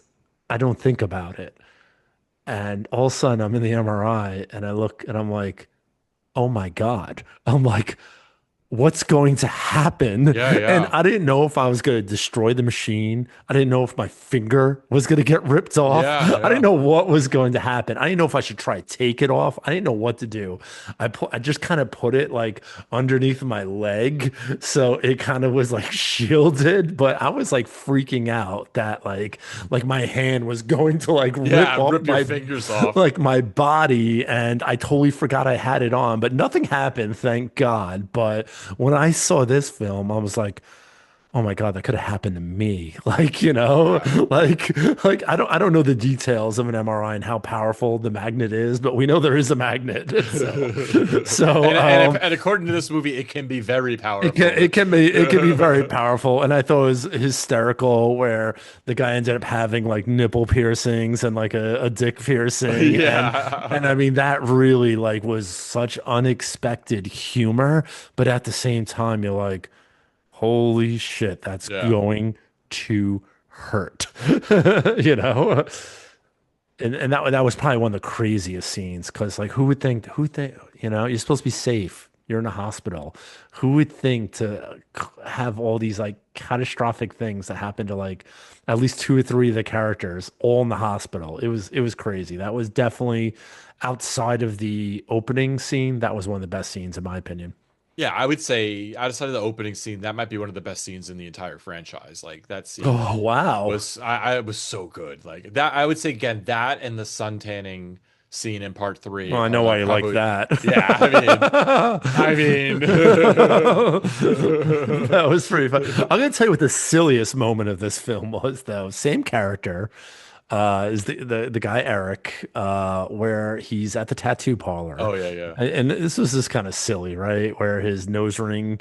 I don't think about it. And all of a sudden, I'm in the MRI, and I look, and I'm like, oh my God. I'm like, what's going to happen? Yeah, And yeah, I didn't know if I was going to destroy the machine. I didn't know if my finger was going to get ripped off. yeah, I didn't yeah. know what was going to happen. I didn't know if I should try to take it off. I didn't know what to do. I just kind of put it like underneath my leg, so it kind of was like shielded, but I was like freaking out that like my hand was going to like rip Yeah, off rip your my fingers off. like my body, and I totally forgot I had it on, but nothing happened, thank God. But when I saw this film, I was like, oh my God, that could have happened to me. Like, Yeah. like I don't know the details of an MRI and how powerful the magnet is, but we know there is a magnet. So so And according to this movie, it can be very it can powerful. it can be it can be very powerful, and I thought it was hysterical where the guy ended up having like nipple piercings and like a dick piercing, and I Yeah. mean that really like was such unexpected humor, but at the same time you're like, holy shit, that's Yeah. going to hurt, you know? And that was probably one of the craziest scenes because like who think you're supposed to be safe. You're in a hospital. Who would think to have all these like catastrophic things that happen to like at least two or three of the characters all in the hospital? It was crazy. That was definitely outside of the opening scene. That was one of the best scenes in my opinion. Yeah, I would say outside of the opening scene, that might be one of the best scenes in the entire franchise. Like that scene Oh wow. was I was so good. Like that I would say again, that and the sun tanning scene in part three Well, I are know why like you like probably that. yeah, I mean That was pretty fun. I'm gonna tell you what the silliest moment of this film was, though. Same character, is the guy Eric, where he's at the tattoo parlor, Oh yeah, yeah. and this was just kind of silly, right? Where his nose ring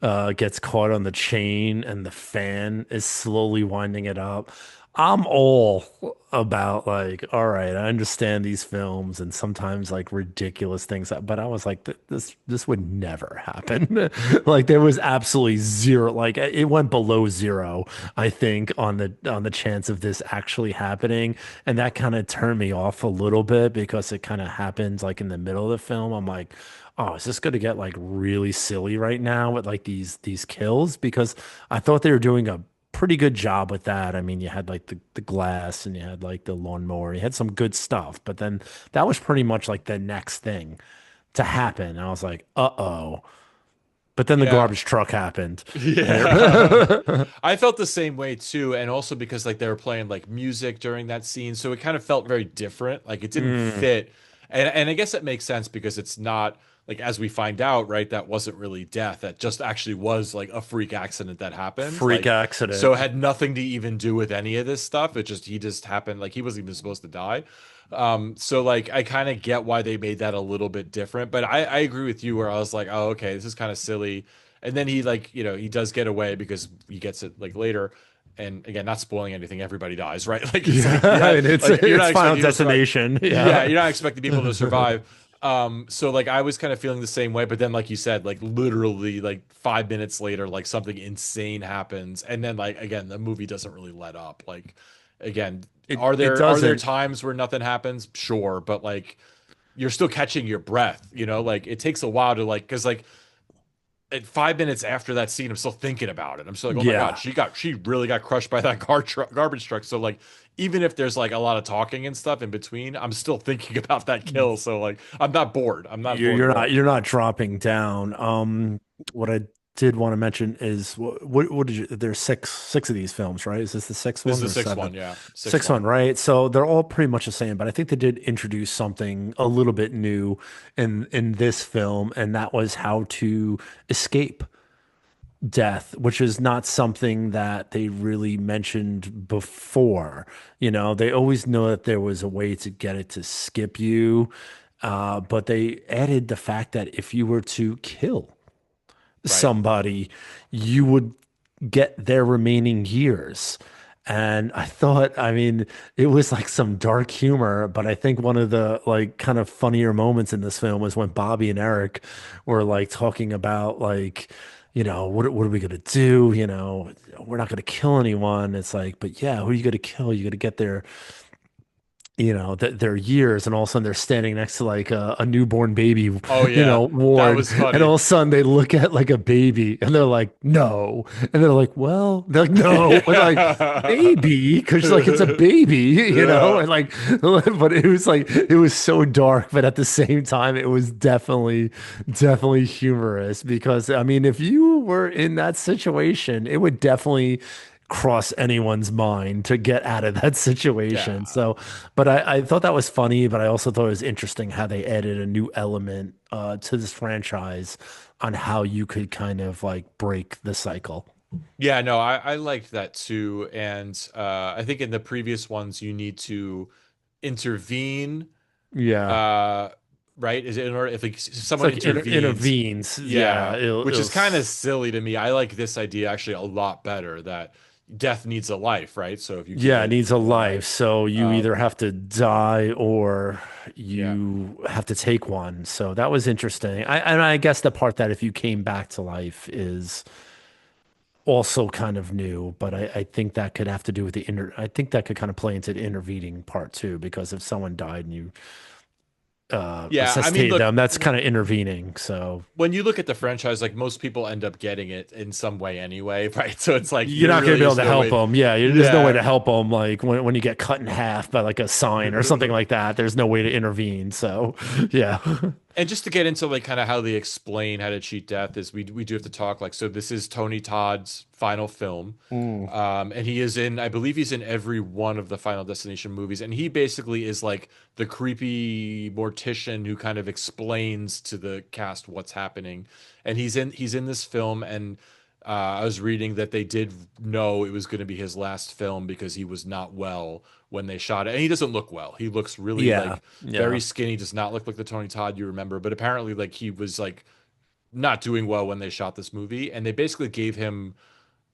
gets caught on the chain, and the fan is slowly winding it up. I'm all about like, all right, I understand these films and sometimes like ridiculous things, but I was like, this would never happen. Like there was absolutely zero, like it went below zero, I think, on the chance of this actually happening, and that kind of turned me off a little bit because it kind of happened like in the middle of the film. I'm like, oh, is this going to get like really silly right now with like these kills? Because I thought they were doing a pretty good job with that. I mean, you had like the glass and you had like the lawnmower. You had some good stuff, but then that was pretty much like the next thing to happen. And I was like, uh-oh. But then the Yeah. garbage truck happened. Yeah. I felt the same way too, and also because like they were playing like music during that scene, so it kind of felt very different. Like it didn't Mm, fit. And I guess it makes sense because it's not like as we find out, right, that wasn't really death. That just actually was like a freak accident that happened. freak Like so accident. it had nothing to even do with any of this stuff. He just happened like he wasn't even supposed to die. So like I kind of get why they made that a little bit different, but I agree with you where I was like, oh, okay, this is kind of silly. And then he like, he does get away because he gets it like later. And again, not spoiling anything, everybody dies, right? Like it's like, Yeah, yeah, and it's like you're it's not Final expecting to survive. Destination. Yeah, Yeah. you're not expecting people to survive. So like I was kind of feeling the same way, but then like you said, like literally like 5 minutes later, like something insane happens, and then like again, the movie doesn't really let up. Like again, It are there doesn't. times where nothing happens? Sure, but like you're still catching your breath, like it takes a while to like because like at 5 minutes after that scene, I'm still thinking about it. I'm still like, oh my God, Yeah. she really got crushed by that garbage truck. So like, even if there's like a lot of talking and stuff in between, I'm still thinking about that kill. So like, I'm not bored. I'm not bored at all. You're not dropping down. What I did want to mention is what did you? There's six of these films, right? Is this the sixth This is one the or sixth seven? one, yeah, sixth Sixth one. one, right? So they're all pretty much the same, but I think they did introduce something a little bit new in this film, and that was how to escape death, which is not something that they really mentioned before. You know, they always know that there was a way to get it to skip you, but they added the fact that if you were to kill Right. somebody, you would get their remaining years. And I thought, I mean, it was like some dark humor, but I think one of the like kind of funnier moments in this film was when Bobby and Eric were like talking about like, what are we gonna do? We're not gonna kill anyone. It's like, but yeah, who are you gonna kill? You gotta get their years, and all of a sudden they're standing next to like a newborn baby, Oh yeah, that ward, was and all funny. of a sudden they look at like a baby and they're like, no, and they're like, well, they're like, no, and like maybe because like it's a baby, Yeah. and like, but it was like it was so dark, but at the same time it was definitely humorous because I mean, if you were in that situation, it would definitely cross anyone's mind to get out of that situation. Yeah. So, but I thought that was funny, but I also thought it was interesting how they added a new element to this franchise on how you could kind of like break the cycle. Yeah, no, I liked that too. And I think in the previous ones, you need to intervene, Yeah. uh, right? Is it in order if like It's someone like intervenes? intervenes. Yeah. Yeah, which is kind of silly to me. I like this idea actually a lot better that death needs a life, right? So if you give Yeah, it it needs a a life. life, So you either um, have to die or yeah. you have to take one. So that was interesting. And I guess the part that if you came back to life is also kind of new, but I think that could have to do with I think that could kind of play into the intervening part too, because if someone died and you Yeah, I mean, resuscitated look, them, that's kind of intervening. So when you look at the franchise, like most people end up getting it in some way anyway, right? So it's like you're there not going to really be able is to no help way. them. Yeah, there's no way Yeah. to help them. Like when you get cut in half by like a sign or something like that, there's no way to intervene. So yeah. And just to get into like kind of how they explain how to cheat death is we do have to talk like so this is Tony Todd's final film. Mm. And he is in I believe he's in every one of the Final Destination movies and he basically is like the creepy mortician who kind of explains to the cast what's happening. And he's in this film and I was reading that they did know it was going to be his last film because he was not well when they shot it. And he doesn't look well. He looks really Yeah. like Yeah. very skinny, does not look like the Tony Todd you remember, but apparently like he was like not doing well when they shot this movie and they basically gave him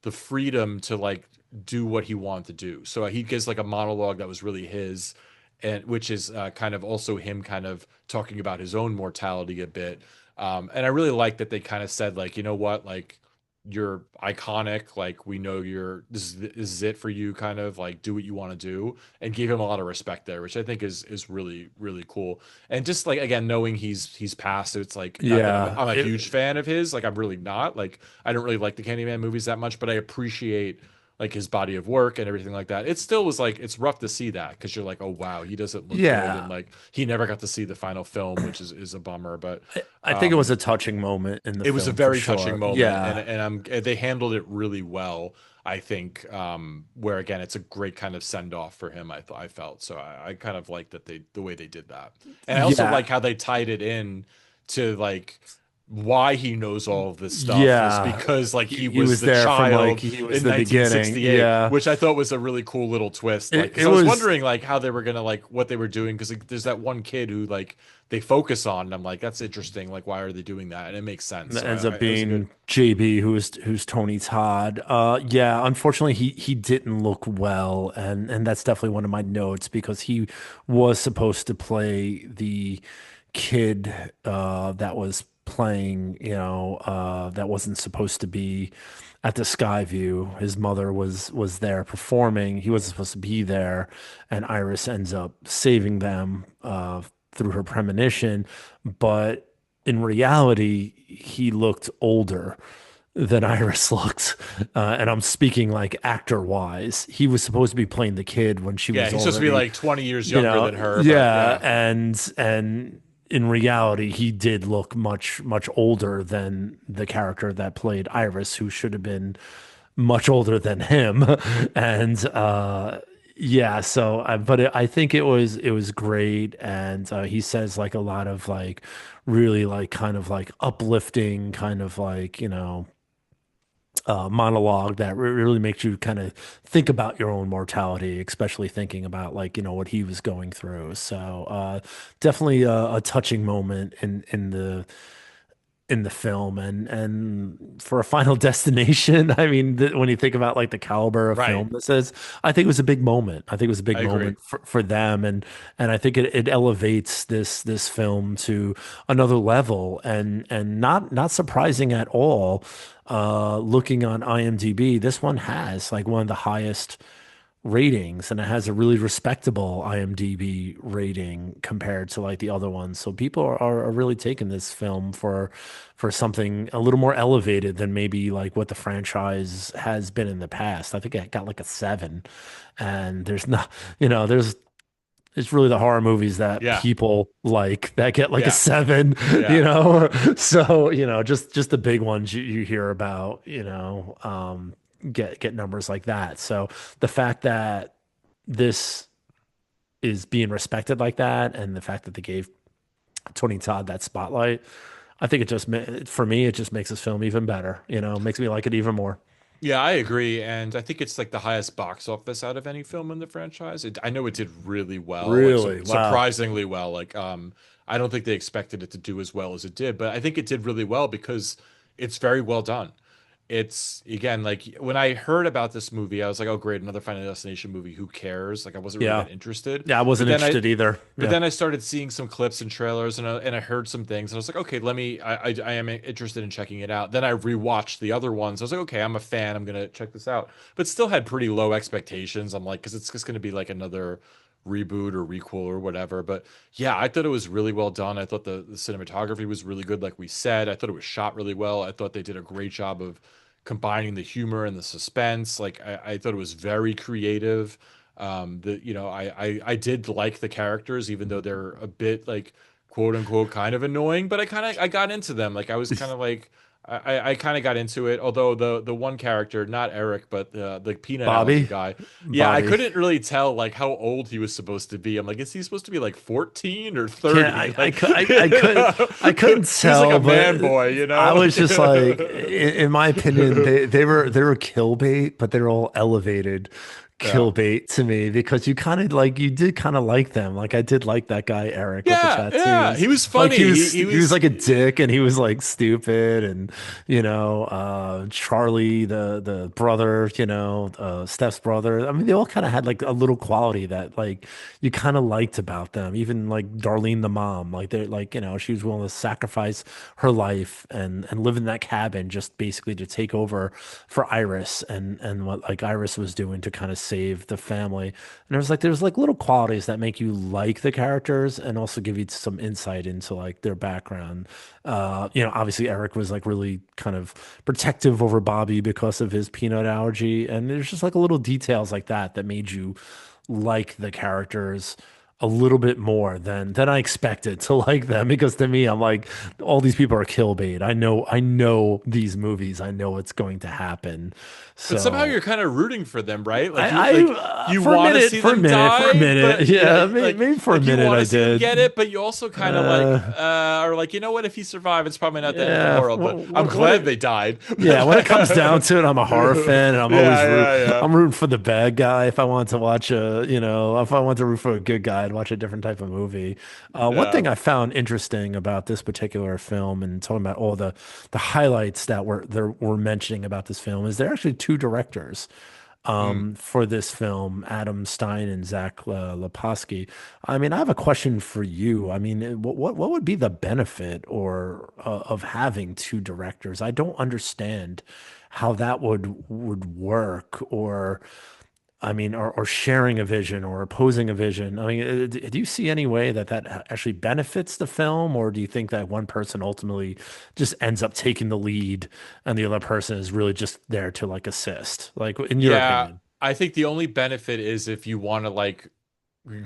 the freedom to like do what he wanted to do. So he gives like a monologue that was really his and which is kind of also him kind of talking about his own mortality a bit. And I really like that they kind of said like, you know what, like you're iconic, like we know this is it for you, kind of like do what you want to do, and gave him a lot of respect there, which I think is really really cool. And just like again, knowing he's passed, it's like not that Yeah. I'm a huge fan of his, like I'm really not, like I don't really like the Candyman movies that much, but I appreciate like his body of work and everything like that. It still was like it's rough to see that because you're like, oh wow, he doesn't look good, and Yeah. like he never got to see the final film, which is a bummer. But I think it was a touching moment in the it was a film for very touching sure. moment, Yeah. and they handled it really well. I think where again, it's a great kind of send off for him. I felt so I kind of like that the way they did that, and I also Yeah. like how they tied it in to like why he knows all of this stuff is Yeah. because like he He was was the there from like child he was in the beginning. 1968, Yeah. which I thought was a really cool little twist. Like, because It I was was wondering like how they were gonna like what they were doing because like, there's that one kid who like they focus on, and I'm like that's interesting. Like, why are they doing that? And it makes sense. that So ends up it was a good. being JB, who's Tony Todd. Yeah, unfortunately he didn't look well, and that's definitely one of my notes because he was supposed to play the kid that was playing, that wasn't supposed to be at the Skyview. His mother was there performing. He wasn't supposed to be there, and Iris ends up saving them through her premonition, but in reality, he looked older than Iris looked. And I'm speaking like actor wise. He was supposed to be playing the kid when she Yeah, was he's supposed to be already, like 20 years younger than her, but yeah. yeah. And in reality, he did look much older than the character that played Iris, who should have been much older than him. And yeah, so I think it was great, and he says like a lot of like really like kind of like uplifting kind of like monologue that really makes you kind of think about your own mortality, especially thinking about like what he was going through. So definitely a touching moment in the film, and for a Final Destination, I mean, when you think about like the caliber of Right. film this is, I think it was a big moment. I think it was a big I agree. moment for them, and I think it elevates this film to another level, and not surprising at all. Looking on IMDb, this one has like one of the highest ratings, and it has a really respectable IMDb rating compared to like the other ones. So people are really taking this film for something a little more elevated than maybe like what the franchise has been in the past. I think it got like a 7, and there's not, there's it's really the horror movies that Yeah. people like that get like a Yeah. 7, Yeah. so just the big ones you hear about, get numbers like that. So the fact that this is being respected like that, and the fact that they gave Tony Todd that spotlight, I think for me, it just makes this film even better. Makes me like it even more. Yeah, I agree, and I think it's like the highest box office out of any film in the franchise. I know it did really well, like Really? Wow. surprisingly well. Like, I don't think they expected it to do as well as it did, but I think it did really well because it's very well done. It's again like when I heard about this movie, I was like, "Oh, great, another Final Destination movie. Who cares?" Like, I wasn't really Yeah. that interested. Yeah, I But wasn't then I interested either. but Yeah. then I started seeing some clips and trailers, and I heard some things, and I was like, okay, I am interested in checking it out. Then I rewatched the other ones. I was like, okay, I'm a fan. I'm gonna check this out. But still had pretty low expectations. I'm like, because it's just gonna be like another reboot or requel or whatever. But yeah, I thought it was really well done. I thought the cinematography was really good, like we said. I thought it was shot really well. I thought they did a great job of combining the humor and the suspense. Like I thought it was very creative. I did like the characters, even though they're a bit like quote unquote kind of annoying, but I got into them. Like I was kind of like I kind of got into it. Although the one character, not Eric, but the peanut allergy Bobby. guy, yeah, I Bobby. couldn't really tell like how old he was supposed to be. I'm like, is he supposed to be like 14 or Can't 30? Like, you know? I couldn't He was like a tell, man but boy, you I know? was just like, in my opinion, they were kill bait, but they're all elevated Yeah. kill bait to me, because you did kind of like them. Like I did like that guy Eric with the Yeah, yeah. tattoos. He was Like funny. He he was was like a dick, and he was like stupid, and Charlie, the brother, Steph's brother. I mean, they all kind of had like a little quality that like you kind of liked about them. Even like Darlene, the mom, like they're like, she was willing to sacrifice her life and live in that cabin just basically to take over for Iris, and what like Iris was doing to kind of save the family. And there's like little qualities that make you like the characters and also give you some insight into like their background. Obviously Eric was like really kind of protective over Bobby because of his peanut allergy, and there's just like a little details like that made you like the characters a little bit more than I expected to like them, because to me I'm like, all these people are kill bait. I know these movies. I know what's going to happen. but somehow So you're kind of rooting for them, right? Like I you for a want to minute, see them die, but yeah, yeah, maybe for a like you minute want I to see them did. get it, but you also kind of like Uh, are like, you know what? If he survived, it's probably not the end of the yeah, world. But I'm glad they died. yeah, when it comes down to it, I'm a horror fan, and Yeah, yeah, I'm rooting for the bad guy. If I want to watch if I want to root for a good guy, I'd watch a different type of movie. One yeah. thing I found interesting about this particular film, and talking about all the highlights that we're mentioning about this film, is there are actually two directors Mm. for this film, Adam Stein and Zach Leposky. I mean, I have a question for you. I mean, what would be the benefit or of having two directors? I don't understand how that would work, or I mean, or sharing a vision or opposing a vision. I mean, do you see any way that actually benefits the film, or do you think that one person ultimately just ends up taking the lead and the other person is really just there to like assist? Like, in your Yeah, opinion? I think the only benefit is if you want to like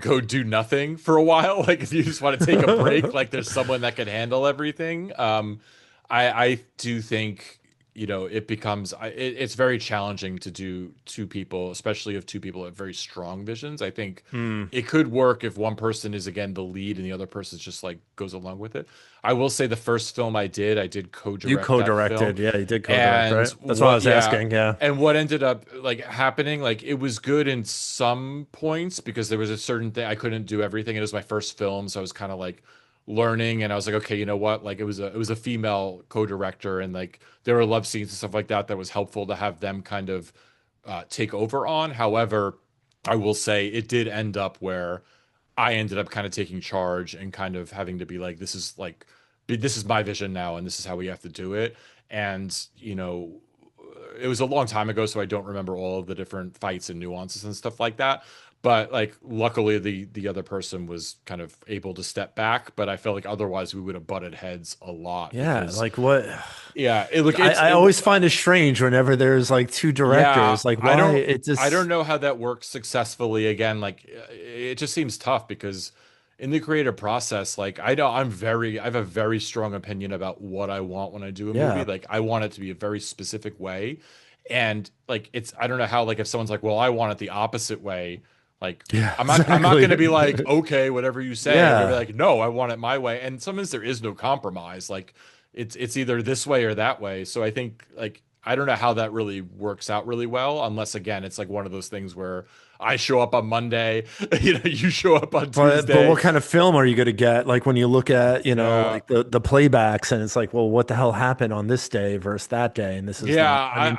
go do nothing for a while. Like if you just want to take a break, like there's someone that can handle everything. I do think, it becomes it's very challenging to do two people, especially if two people have very strong visions. I think Hmm. it could work if one person is again the lead and the other person just like goes along with it. I will say the first film I did You co-direct that film. co-directed, yeah, you did co-direct, And right? That's what I was yeah, asking. Yeah, and what ended up like happening, like it was good in some points because there was a certain thing I couldn't do everything. It was my first film, so I was kind of like learning, and I was like, okay, you know what? Like it was a female co-director, and like there were love scenes and stuff like that that was helpful to have them kind of take over on. However, I will say it did end up where I ended up kind of taking charge and kind of having to be like, this is my vision now, and this is how we have to do it. And, it was a long time ago, so I don't remember all of the different fights and nuances and stuff like that. But like, luckily, the other person was kind of able to step back. But I felt like otherwise we would have butted heads a lot yeah. because, Like what? yeah, it look I, it's I it. always find it strange whenever there's like two Yeah, directors. Like, I why don't it I don't just? know how that works successfully. Again, like it just seems tough because in the creative process, like I have a very strong opinion about what I want when I do a movie. Yeah, Like I want it to be a very specific way. And like I don't know how, like if someone's like, "Well, I want it the opposite way." Like yeah, I'm not exactly. going to be like, "Okay, whatever you say." I'm going to be Yeah, like, "No, I want it my way." And sometimes there is no compromise. Like it's either this way or that way. So I think like I don't know how that really works out really well, unless again it's like one of those things where I show up on Monday, you show up on but Tuesday. what kind of film are you going to get? Like when you look at Yeah. like the playbacks, and it's like, well, what the hell happened on this day versus that day, and this is Yeah, not. I mean,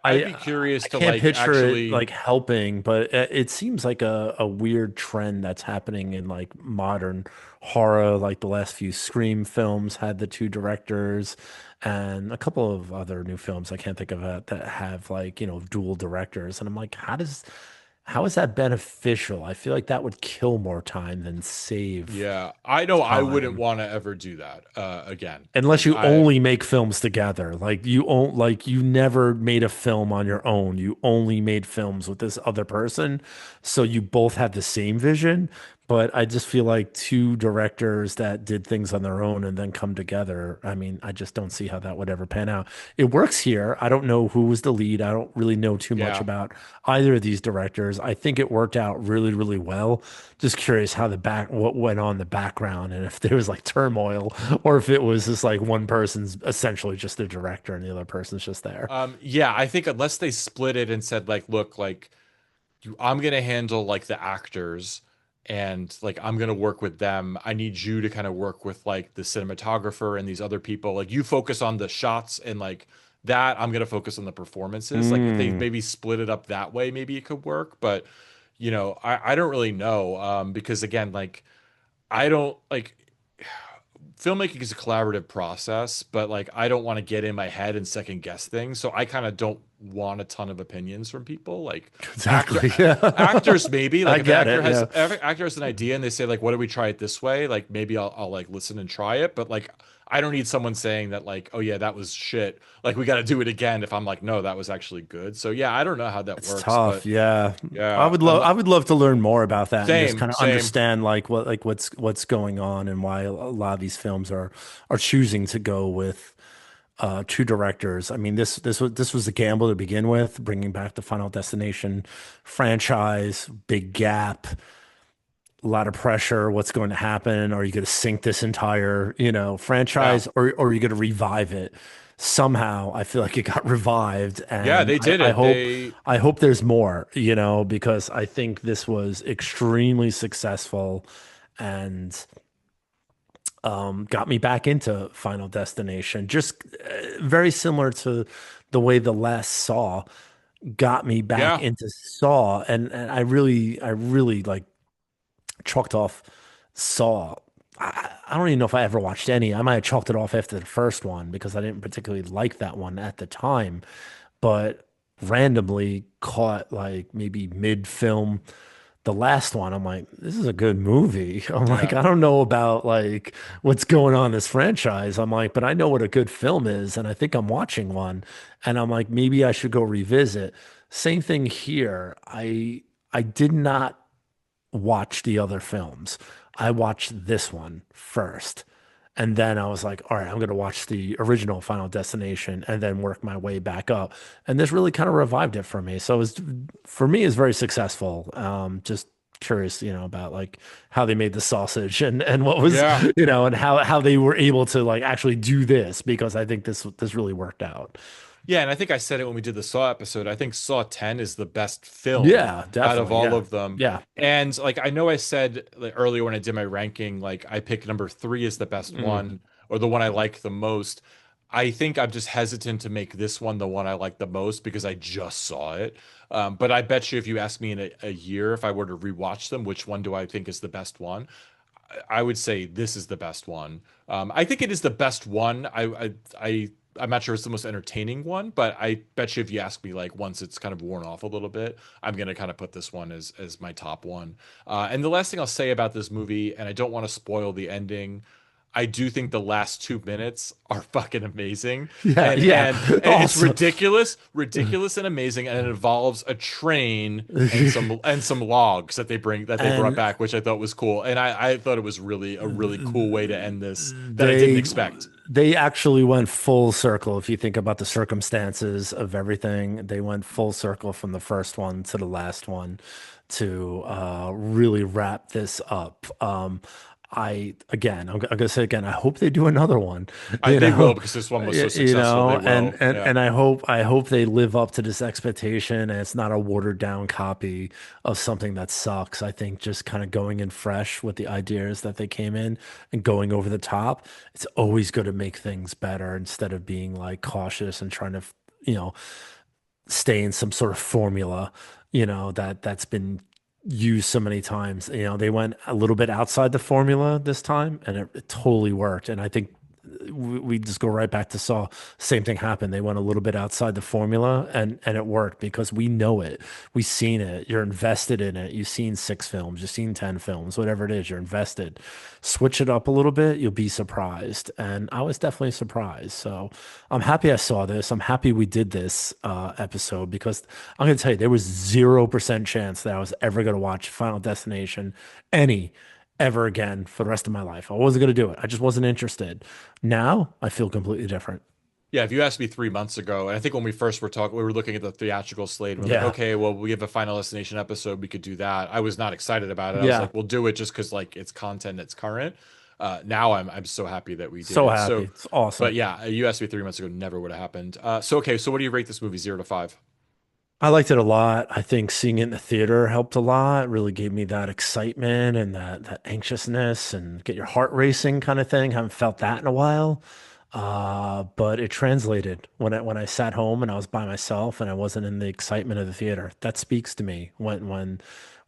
I'd I be curious I to can't like picture it actually. like helping, but it seems like a weird trend that's happening in like modern horror. Like the last few Scream films had the two directors, and a couple of other new films I can't think of that have like dual directors, and I'm like, how is that beneficial? I feel like that would kill more time than save Yeah, I know I wouldn't time. want to ever do that again. Unless Like you only make films together. Like you never made a film on your own. You only made films with this other person. So you both have the same vision. But I just feel like two directors that did things on their own and then come together. I mean, I just don't see how that would ever pan out. It works here. I don't know who was the lead. I don't really know too much yeah. about either of these directors. I think it worked out really, really well. Just curious how what went on in the background, and if there was like turmoil, or if it was just like one person's essentially just the director and the other person's just there. Yeah, I think unless they split it and said like, look, like I'm gonna handle like the actors and like I'm gonna work with them. I need you to kind of work with like the cinematographer and these other people. Like you focus on the shots and like that. I'm gonna focus on the performances. Like if they Mm, maybe split it up that way, maybe it could work. But I don't really know. Because again, like I don't like filmmaking is a collaborative process, but like I don't want to get in my head and second guess things. So I kind of don't want a ton of opinions from people. Like exactly. Yeah. actors maybe like I if an get it. Yeah. actor has an idea and they say like, what do we try it this way? Like maybe I'll like listen and try it, but like I don't need someone saying that like, oh yeah, that was shit. Like we got to do it again. If I'm like, no, that was actually good. So yeah, I don't know how that It's works, tough. but Yeah. yeah, I would love to learn more about that and just same, kind of same. understand what's going on and why a lot of these films are choosing to go with two directors. I mean, this was a gamble to begin with, bringing back the Final Destination franchise, big gap, a lot of pressure. What's going to happen? Are you going to sink this entire, Yeah. franchise, or are you going to revive it? Somehow, I feel like it got revived, Yeah, and they did it. They I hope there's more, because I think this was extremely successful and got me back into Final Destination. Just very similar to the way the last Saw got me back yeah. into Saw, and I really like chalked off Saw. I don't even know if I ever watched any. I might have chalked it off after the first one because I didn't particularly like that one at the time. But randomly caught like maybe mid film the last one. I'm like, this is a good movie. I'm like, Yeah. I don't know about like what's going on in this franchise. I'm like, but I know what a good film is, and I think I'm watching one, and I'm like, maybe I should go revisit. Same thing here. I did not watch the other films. I watched this one first. And then I was like, all right, I'm going to watch the original Final Destination and then work my way back up. And this really kind of revived it for me. So it was, for me, is very successful. Just curious, about like how they made the sausage and what was, Yeah. and how they were able to like actually do this because I think this really worked out. Yeah, and I think I said it when we did the Saw episode. I think Saw 10 is the best film Yeah, out of definitely. all Yeah. of them. Yeah. And like I know I said like, earlier when I did my ranking, like I picked number 3 as the best Mm. one or the one I like the most. I think I'm just hesitant to make this one the one I like the most because I just saw it. But I bet you if you ask me in a year if I were to rewatch them, which one do I think is the best one? I would say this is the best one. I think it is the best one. I'm not sure it's the most entertaining one, but I bet you if you ask me like once it's kind of worn off a little bit, I'm gonna kind of put this one as my top one. And the last thing I'll say about this movie, and I don't want to spoil the ending, I do think the last 2 minutes are fucking amazing, Yeah. and Yeah. it's Also. ridiculous and amazing, and it involves a train and some logs that they brought And back, which I thought was cool, and I thought it was really a really cool way to end this that I didn't they expect. they actually went full circle. If you think about the circumstances of everything, they went full circle from the first one to the last one to really wrap this up. I'm gonna say again, I hope they do another one. I You They will know, because this one was so successful. They and will, and yeah. and I hope they live up to this expectation, and it's not a watered down copy of something that sucks. I think just kind of going in fresh with the ideas that they came in and going over the top, it's always going to make things better instead of being like cautious and trying to, you know, stay in some sort of formula, that's been used so many times. They went a little bit outside the formula this time, and it totally worked. And I think we just go right back to Saw. Same thing happened. They went a little bit outside the formula, and it worked because we know it. We've seen it. You're invested in it. You've seen 6 films. You've seen 10 films. Whatever it is, you're invested. Switch it up a little bit, you'll be surprised. And I was definitely surprised. So I'm happy I saw this. I'm happy we did this episode because I'm going to tell you, there was 0% chance that I was ever going to watch Final Destination, any ever again for the rest of my life. I wasn't going to do it. I just wasn't interested. Now I feel completely different. Yeah, if you asked me 3 months ago, and I think when we first were talking, we were looking at the theatrical slate, and we're like, Yeah. okay, well, we have a Final Destination episode, we could do that. I was not excited about it. I was Yeah. like, we'll do it just because like it's content that's current. Now I'm so happy that we did So it. happy. So, It's awesome. but yeah, you asked me 3 months ago, never would have happened. So okay, so what do you rate this movie 0 to 5? I liked it a lot. I think seeing it in the theater helped a lot. It really gave me that excitement and that anxiousness and get your heart racing kind of thing. Haven't felt that in a while. But it translated when I sat home and I was by myself and I wasn't in the excitement of the theater. That speaks to me when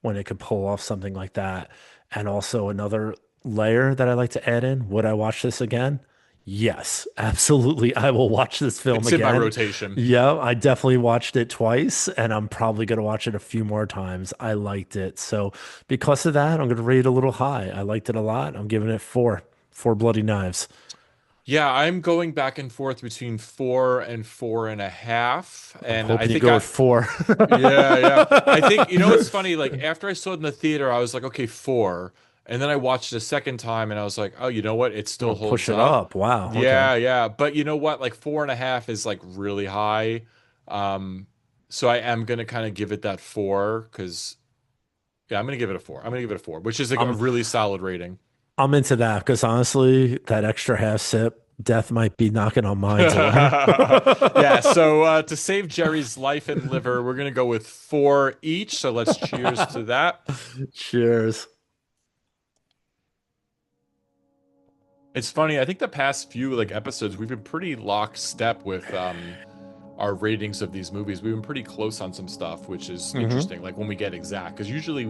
it could pull off something like that. And also another layer that I like to add in, would I watch this again? Yes, absolutely. I will watch this film It's in my again. rotation. Yeah, I definitely watched it twice, and I'm probably going to watch it a few more times. I liked it. So, because of that, I'm going to rate it a little high. I liked it a lot. I'm giving it four bloody knives. Yeah, I'm going back and forth between 4 and 4.5, I'm and I hoping you think go with 4. yeah, yeah. I think you know what's funny. Like after I saw it in the theater, I was like, okay, 4, and then I watched it a second time, and I was like, oh, you know what? It still I'll holds push it up. up. Wow. Okay. Yeah, yeah. But you know what? Like 4.5 is like really high. Um, so I am gonna kind of give it that 4 because yeah, I'm gonna give it a 4. I'm gonna give it a 4, which is like a I'm really solid rating. I'm into that because honestly, that extra half sip, death might be knocking on my door. Yeah, so to save Jerry's life and liver, we're gonna go with 4 each. So let's cheers to that. Cheers. It's funny. I think the past few like episodes, we've been pretty lockstep with our ratings of these movies. We've been pretty close on some stuff, which is Hmm. interesting. Like when we get exact, because usually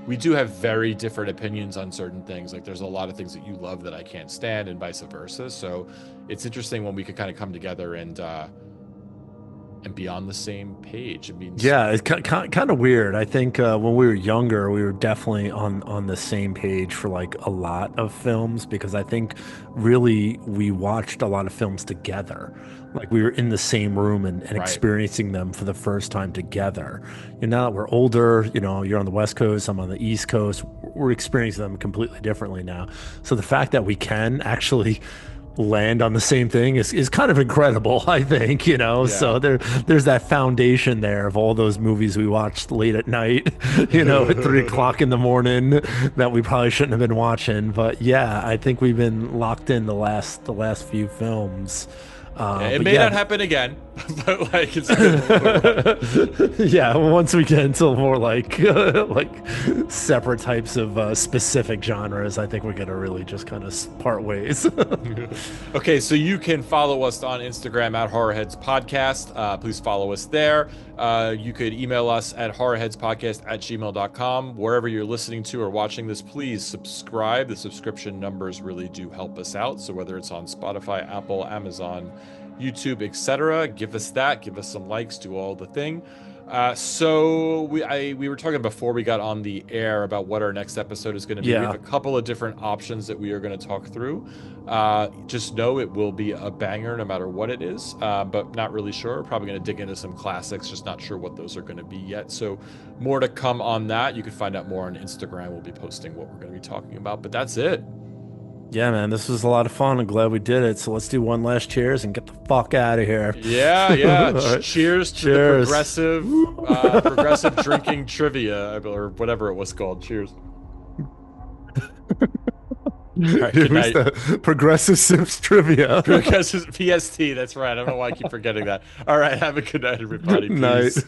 we do have very different opinions on certain things. Like there's a lot of things that you love that I can't stand, and vice versa. So it's interesting when we could kind of come together and be on the same page. It means Yeah, it's kind of weird. I think when we were younger, we were definitely on the same page for like a lot of films because I think really we watched a lot of films together. Like we were in the same room and right. experiencing them for the first time together. You know, now that we're older, you know, you're on the West Coast, I'm on the East Coast. We're experiencing them completely differently now. So the fact that we can actually land on the same thing is kind of incredible, I think, you know. Yeah. So there's that foundation there of all those movies we watched late at night, you know, at 3 o'clock in the morning that we probably shouldn't have been watching. But yeah, I think we've been locked in the last few films. Yeah, it But may yeah, not happen again, but like it's been yeah, once we get into more like like separate types of specific genres, I think we're gonna really just kind of part ways. Okay, so you can follow us on Instagram at Horrorheads Podcast. Please follow us there. You could email us at horrorheadspodcast@gmail.com. Wherever you're listening to or watching this, please subscribe. The subscription numbers really do help us out. So whether it's on Spotify, Apple, Amazon, YouTube, etc., give us that. Give us some likes. Do all the thing. So we were talking before we got on the air about what our next episode is going to be. We Yeah. have a couple of different options that we are going to talk through. Just know it will be a banger no matter what it is, but not really sure. Probably going to dig into some classics, just not sure what those are going to be yet. So more to come on that. You can find out more on Instagram. We'll be posting what we're going to be talking about, but that's it. Yeah, man, this was a lot of fun. I'm glad we did it. So let's do one last cheers and get the fuck out of here. Yeah, yeah. All right. Cheers to the Cheers. progressive drinking trivia or whatever it was called. Cheers. All right, good It was night. the Progressive Sips Trivia. Progressive PST. That's right. I don't know why I keep forgetting that. All right. Have a good night, everybody. Night. Peace.